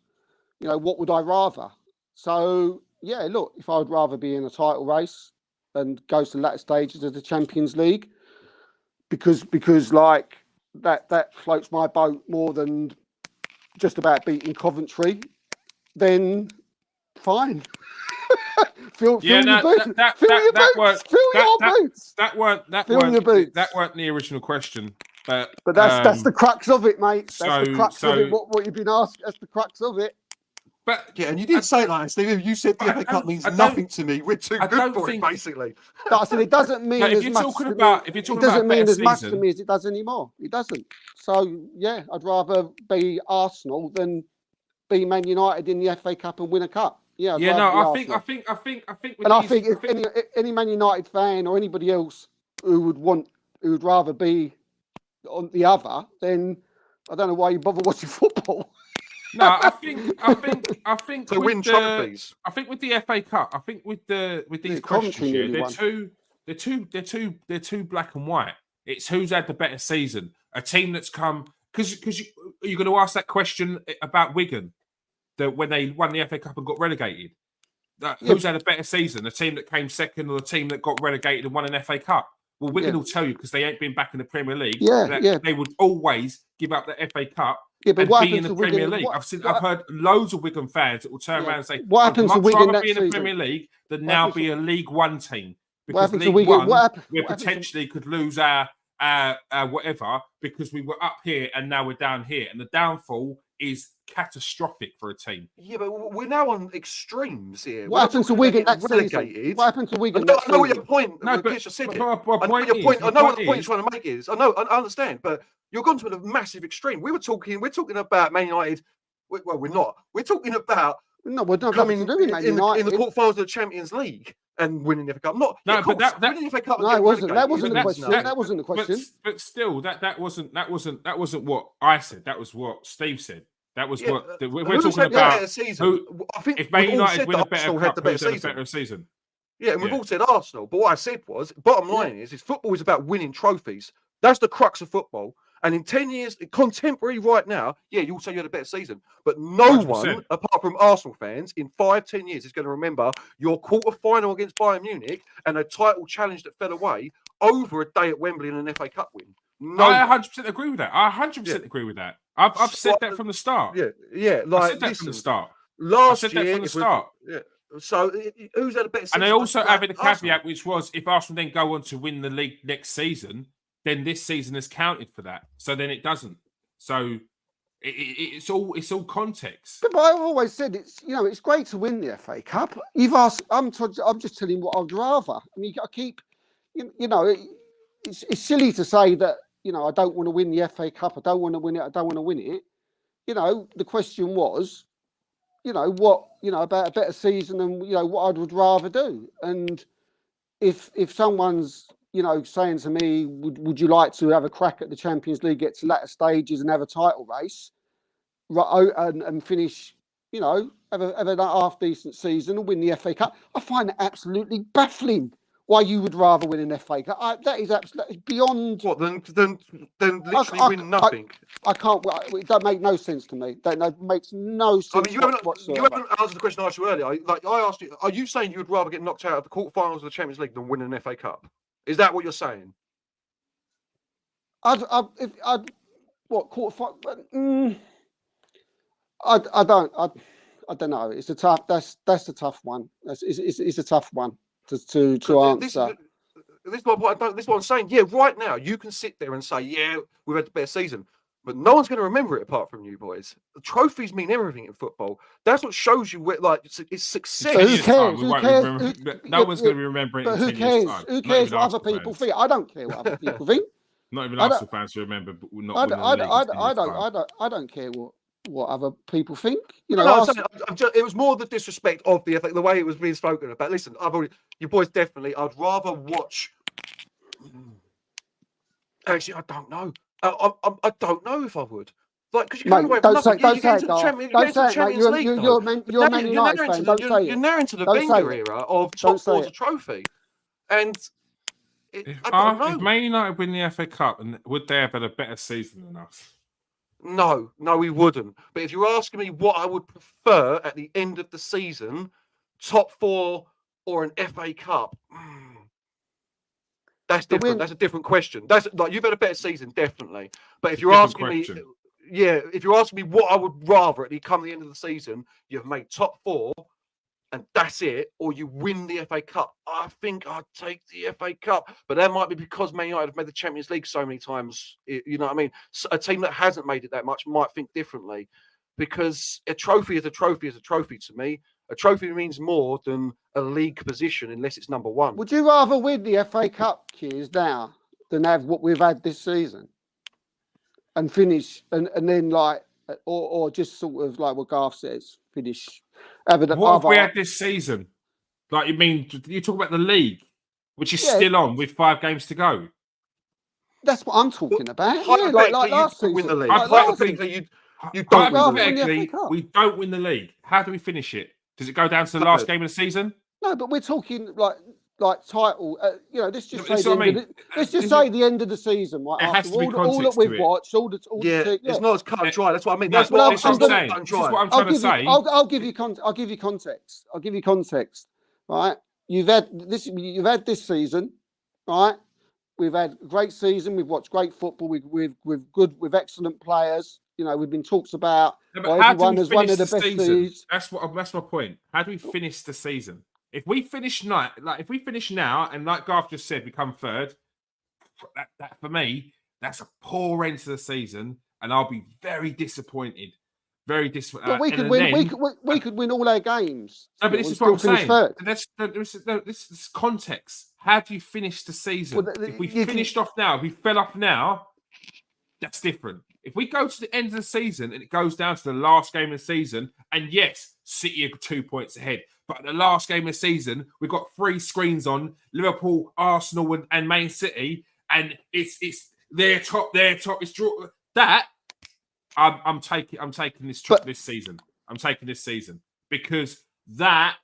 What would I rather? So yeah, look, if I would rather be in a title race and go to the latter stages of the Champions League, because like that floats my boat more than just about beating Coventry, then fine. Fill your boots. That weren't the original question. But that's the crux of it, mate. That's the crux of it. What you've been asked. That's the crux of it. But yeah, and you didn't say it like that, Steve. You said the FA Cup means nothing to me. We're too good for it, basically. I said it doesn't mean as much to me. It doesn't mean as much to me as it does anymore. It doesn't. So yeah, I'd rather be Arsenal than be Man United in the FA Cup and win a cup. Yeah. I think. And I think if any Man United fan or anybody else who would rather be on the other, then I don't know why you bother watching football. No, I think to win trophies. I think with the FA Cup, I think with these questions here, they're too black and white. It's who's had the better season. A team that's come because you're going to ask that question about Wigan, that when they won the FA Cup and got relegated. Who's had a better season? A team that came second or the team that got relegated and won an FA Cup? Well, Wigan will tell you, because they ain't been back in the Premier League. They would always give up the FA Cup. Yeah, but and be in the Premier League. I've heard loads of Wigan fans that will turn around and say, "What happens to Wigan be in the Premier League than now be a League One team?" Because League One, we potentially could lose our whatever, because we were up here and now we're down here, and the downfall is catastrophic for a team. Yeah, but we're now on extremes here. What happens to Wigan that season? What happens to Wigan? I know what your point. No, but I know what the point you're trying to make is. I understand, but you're gone to a massive extreme. We're talking about Man United. Well, we're not. We're talking about we're not coming in the quarterfinals of the Champions League and winning the FA Cup. Winning the FA Cup. No, it wasn't. That wasn't the question. That wasn't the question. But still, that wasn't what I said. That was what Steve said. That was Yeah, what we're who talking said the about. better season? I think If Man we've all United said win that a better Arsenal cup, had the better who's had a season. better season? Yeah, and we've all said Arsenal. But what I said was, bottom line is football is about winning trophies. That's the crux of football. And in 10 years, contemporary right now, yeah, you'll say you had a better season. But no 100%. one, apart from Arsenal fans, in 5-10 years is going to remember your quarter-final against Bayern Munich and a title challenge that fell away over a day at Wembley and an FA Cup win. No I one. 100% agree with that. I 100% agree with that. I've said that from the start. Yeah. I Like, said that from the start. last that year, from the start. So who's had a better season? And they also added a Arsenal. caveat, which was if Arsenal then go on to win the league next season, then this season is counted for that. So then it doesn't. So it's all context. But I've always said it's great to win the FA Cup. You've asked. I'm just telling you what I'd rather. I mean, I keep, it's silly to say that I don't want to win the FA Cup. I don't want to win it. I don't want to win it. The question was, what about a better season and what I would rather do. And if someone's saying to me, would you like to have a crack at the Champions League, get to latter stages and have a title race, and finish, have a half decent season and win the FA Cup, I find it absolutely baffling why you would rather win an FA Cup. That is absolutely beyond. What then literally win nothing. I can't. It doesn't make no sense to me. That makes no sense. I mean, you haven't answered the question I asked you earlier. I asked you, are you saying you would rather get knocked out of the quarterfinals of the Champions League than win an FA Cup? Is that what you're saying? I'd quarterfinal? I don't know. It's a tough. That's a tough one. It's a tough one to answer. This is what I'm saying. Yeah, right now you can sit there and say, yeah, we've had the best season, but no one's going to remember it apart from you boys. The trophies mean everything in football. That's what shows you it's success. So who cares? No one's going to be remembering it. But who cares? Who cares what other people think? I don't care what other people think. Not even Arsenal fans who remember not winning the league. I don't care what other people think. It was more the disrespect of the way it was being spoken about. Listen, you boys definitely. I'd rather watch. Actually, I don't know. I don't know if I would. Like, because you can't away with nothing. Don't say it, You're Man United fan. Don't say it. You're now into the Wenger era of top four's a trophy, and I don't know. If Man United win the FA Cup, and would they have had a better season than us? No, we wouldn't. But if you're asking me what I would prefer at the end of the season, top four or an FA Cup, that's different. That's a different question. That's like you've had a better season, definitely. But if you're asking me, if you're asking me what I would rather at the end of the season, you've made top four, and that's it, or you win the FA Cup. I think I'd take the FA Cup, but that might be because Man United have made the Champions League so many times. You know what I mean? A team that hasn't made it that much might think differently, because a trophy is a trophy is a trophy to me. A trophy means more than a league position unless it's number one. Would you rather win the FA Cup, Keys, now than have what we've had this season and finish and then or just sort of like what Garth says, finish? What have we had this season? Like, you talk about the league, which is still on with 5 games to go. That's what I'm talking about. Yeah, like last season. Win the league. You don't win the league. We don't win the league. How do we finish it? Does it go down to the last game of the season? No, but we're talking like title. Let's just say the end of the season. Right, it has to be all that we've watched, it's not as cut and dry. That's what I mean. That's what I'm saying. This is what I'm trying to say. I'll give you context. Right, you've had this season, right? We've had a great season. We've watched great football. With excellent players. We've been talked about. Everyone as one of the best seasons. That's my point. How do we finish the season? If we finish now, and like Garth just said, we come third, that for me, that's a poor end to the season, and I'll be very disappointed. Very disappointed. But we could win. We could win all our games. No, but this is what I'm saying. This is context. How do you finish the season? If we finished off now, if we fell off now, that's different. If we go to the end of the season and it goes down to the last game of the season, and yes, City are 2 points ahead, but at the last game of the season, we've got 3 screens on Liverpool, Arsenal, and Man City, and it's their top. It's draw that. I'm taking this this season. I'm taking this season because that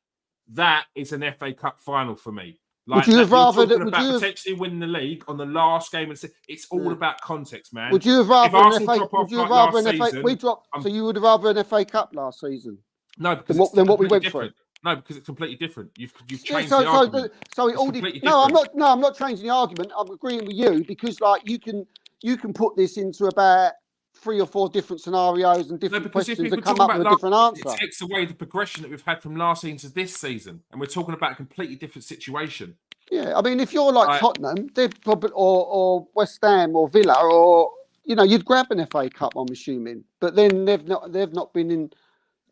is an FA Cup final for me. Like, would you have rather that? Potentially winning the league on the last game? It's all about context, man. Would you have rather an FA? Would you have rather an FA? We dropped. So you would have rather an FA Cup last season? No, because than what we went through. No, because it's completely different. You've changed the argument. So it all I'm not changing the argument. I'm agreeing with you because like you can put this into about 3 or 4 different scenarios and different questions and come up with a different answer. It takes away the progression that we've had from last season to this season, and we're talking about a completely different situation. Yeah, I mean, if you're like Tottenham, they'd probably or West Ham or Villa, or you'd grab an FA Cup, I'm assuming. But then they've not been in,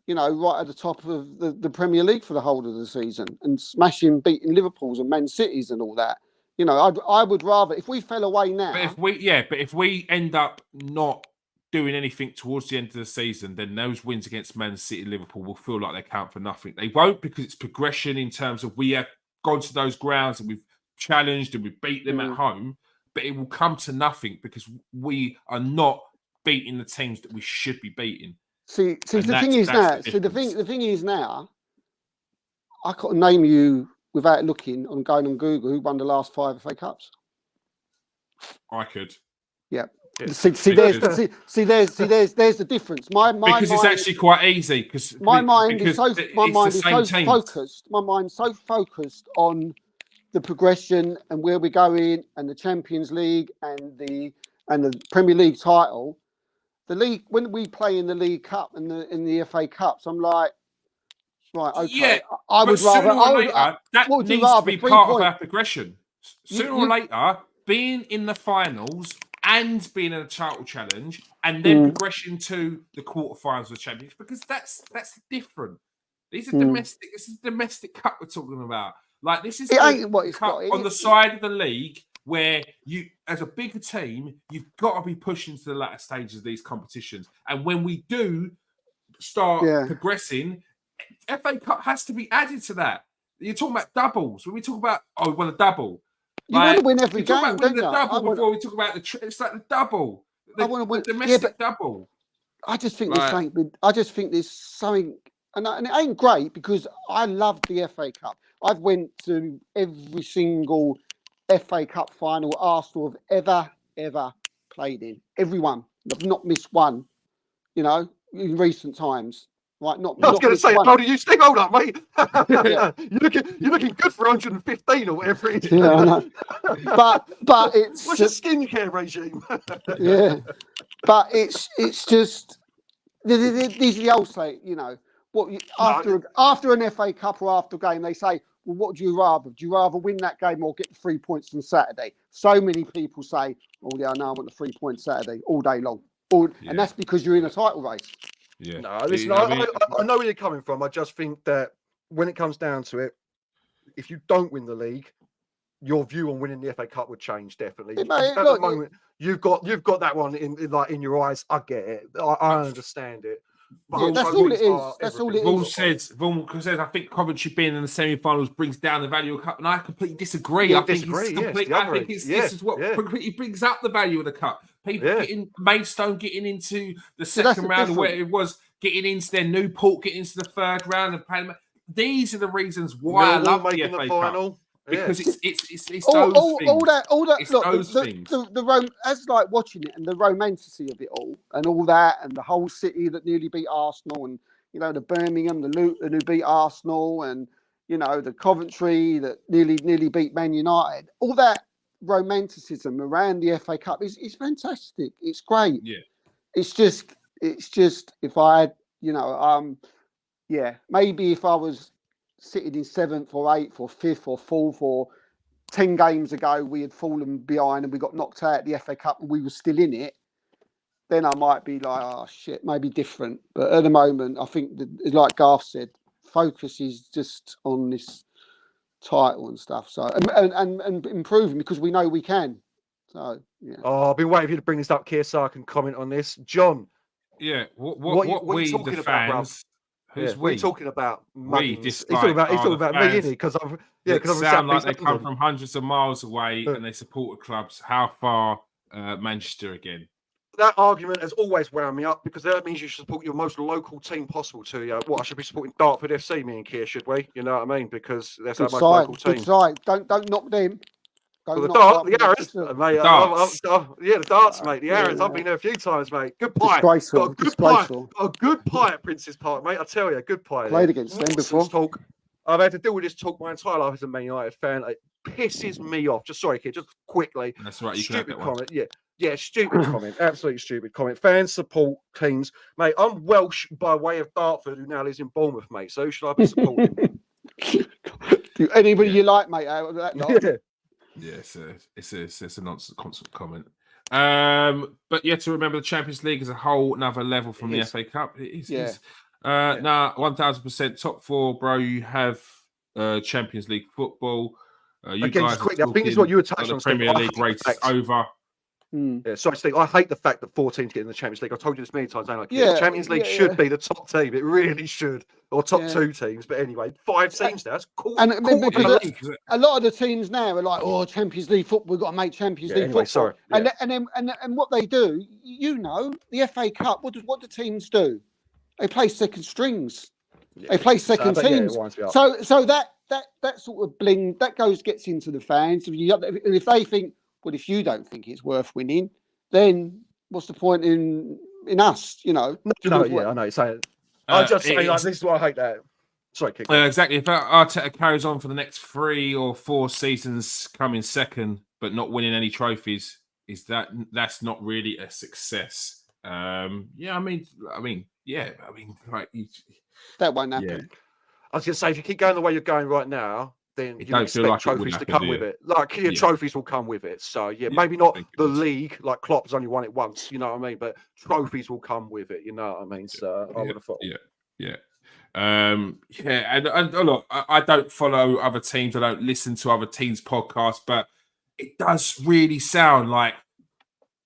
right at the top of the Premier League for the whole of the season and beating Liverpool's and Man City's and all that. I would rather if we fell away now. But if we end up not doing anything towards the end of the season, then those wins against Man City and Liverpool will feel like they count for nothing. They won't, because it's progression in terms of we have gone to those grounds and we've challenged and we beat them at home, but it will come to nothing because we are not beating the teams that we should be beating. The thing is now, I can't name you without looking and going on Google who won the last 5 FA Cups. I could. Yeah. There's the difference. Because it's actually quite easy. Because my mind is so focused. My mind's so focused on the progression and where we're going, and the Champions League and the Premier League title. The league, when we play in the League Cup and in the FA Cups, I'm like, right, okay. Yeah, I would rather. That needs to be part of our progression. Sooner or later, being in the finals and being in a title challenge, and then progression to the quarterfinals of the Champions, because that's different. These are domestic. This is domestic cup we're talking about. Like, this is cup on the side of the league where you, as a bigger team, you've got to be pushing to the latter stages of these competitions. And when we do start progressing, FA Cup has to be added to that. You're talking about doubles. When we talk about, we want a double. You want to win every game, don't you? Before we talk about it's like the double. I want to win the domestic double. I just think there's something. I just think there's something, and it ain't great because I love the FA Cup. I've went to every single FA Cup final Arsenal have ever played in. Everyone. I've not missed one. In recent times. Right, I was going to say, how do you stick? Hold up, mate. You're looking good for 115 or whatever it is. Yeah, I know. But it's what's your skincare regime? Yeah, but it's just these are the old say. After an FA Cup or after a game, they say, well, what do you rather? Do you rather win that game or get the 3 points on Saturday? So many people say, oh yeah, no, I want the 3 points Saturday all day long, and that's because you're in a title race. Yeah. No, listen, I know where you're coming from. I just think that when it comes down to it, if you don't win the league, your view on winning the FA Cup would change definitely. At the moment, you've got that one in your eyes. I get it. I understand it. But that's all it is. That's all it is. Vaughan says, I think Coventry being in the semi-finals brings down the value of the cup, and I completely disagree. I think this is what completely brings up the value of the cup. People getting Maidstone getting into the second round, or where it was getting into their Newport, getting into the third round, and Panama. These are the reasons why I love the FA Cup. Because it's those things. As like watching it and the romanticy of it all and all that, and the whole City that nearly beat Arsenal, and the Birmingham, the Luton who beat Arsenal, and the Coventry that nearly beat Man United. All that romanticism around the FA Cup is fantastic. It's great. Yeah. It's just if I had maybe if I was sitting in 7th or 8th or 5th or 4th, or 10 games ago we had fallen behind and we got knocked out at the FA Cup and we were still in it, then I might be like, oh shit, maybe different. But at the moment, I think that, like Garth said, focus is just on this title and stuff. So and improving, because we know we can. So yeah. Oh, I've been waiting for you to bring this up, Keir, so I can comment on this. John. Yeah. What we the fans. Who's we're talking about? He's talking about me, isn't he? Because I've sound like they come from hundreds of miles away and they support clubs. How far Manchester again? that argument has always wound me up because that means you should support your most local team possible to you. What I should be supporting Dartford FC, me and Keir, should we? You know what I mean? Because that's our Good most side. local team. Good side. Don't knock them. Well, the Dartford. Arrows, mate. Yeah, the darts, mate. The Arrows. I've been there a few times, mate. Good pie. Disgraceful. Got a good Disgraceful. pie. Got a good pie at Prince's Park, mate. I tell you, good pie. Played against them before. Talk. I've had to deal with this talk my entire life as a Man United fan. It pisses me off. Just sorry, kid. Just quickly. That's right. You Stupid can have that comment. Yeah, stupid comment. Absolutely stupid comment. Fans support teams, mate. I'm Welsh by way of Dartford, who now lives in Bournemouth, mate. So who should I be supporting? Do anybody you like, mate? Out of that lot? Yeah, it's a nonsense constant comment. But yeah, to remember the Champions League is a whole another level from the FA Cup. It is. Yeah. Nah, 1000% top four, bro. You have Champions League football. You Again, guys just quickly, I think this is what you were touching the on. Premier League race is over. Yeah, sorry, Steve. I hate the fact that 4 teams get in the Champions League. I've told you this many times. The Champions League should be the top team. It really should, or top 2 teams. But anyway, 5 teams now. That's cool. And because a lot of the teams now are like, "Oh, Champions League football. We've got to make Champions League football." Sorry. And then what they do, the FA Cup. What do teams do? They play second strings. Yeah. They play second teams. So that sort of bling that gets into the fans. If they think, well, if you don't think it's worth winning, then what's the point in us? You know. I know you're saying. I just say this is why I hate that. Sorry, Kick. Exactly. If Arteta carries on for the next 3 or 4 seasons, coming second but not winning any trophies, that's not really a success? That won't happen. Yeah. I was going to say, if you keep going the way you're going right now, then you expect trophies to come with it. Trophies will come with it. So, maybe not the league, like Klopp's only won it once, you know what I mean? But trophies will come with it, you know what I mean? So, I would have thought. Yeah. And look, I don't follow other teams. I don't listen to other teams' podcasts, but it does really sound like,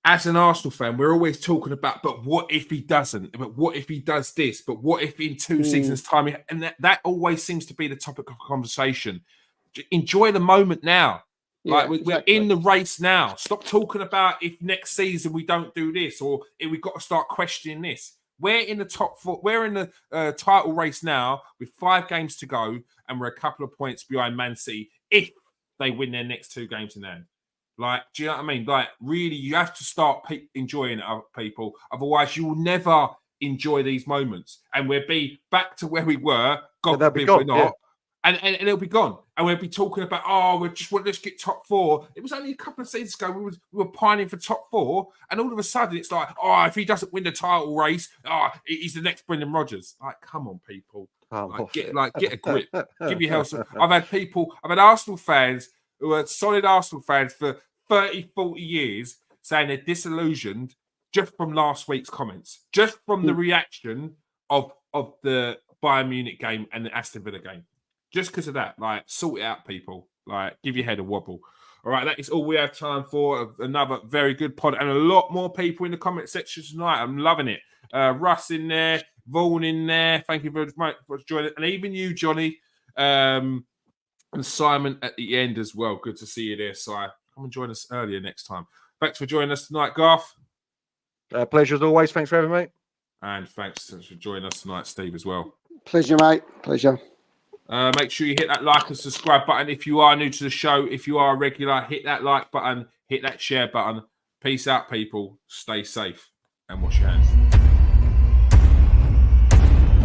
as an Arsenal fan, we're always talking about, but what if he doesn't? But what if he does this? But what if in 2 seasons' time? And that always seems to be the topic of conversation. Enjoy the moment now. We're in the race now. Stop talking about if next season we don't do this or if we've got to start questioning this. We're in the top 4. We're in the title race now with 5 games to go, and we're a couple of points behind Man City if they win their next 2 games in hand. Do you know what I mean? Really, you have to start enjoying it, people. Otherwise, you will never enjoy these moments. And we'll be back to where we were. God forbid we're not. Yeah. And it'll be gone. And we'll be talking about, let's get top 4. It was only a couple of seasons ago we were pining for top 4. And all of a sudden, it's like, if he doesn't win the title race, he's the next Brendan Rodgers. Come on, people. Get a grip. Give your health. I've had Arsenal fans who are solid Arsenal fans for 30, 40 years saying they're disillusioned just from last week's comments, just from the reaction of the Bayern Munich game and the Aston Villa game. Just because of that, sort it out, people. Give your head a wobble. All right, that is all we have time for. Another very good pod and a lot more people in the comment section tonight. I'm loving it. Russ in there, Vaughan in there. Thank you very much for joining. And even you, Johnny, and Simon at the end as well. Good to see you there, Si. Come and join us earlier next time. Thanks for joining us tonight, Garth. Pleasure as always. Thanks for having me. And thanks for joining us tonight, Steve, as well. Pleasure, mate. Pleasure. Make sure you hit that like and subscribe button if you are new to the show. If you are a regular, hit that like button, hit that share button. Peace out, people. Stay safe and wash your hands.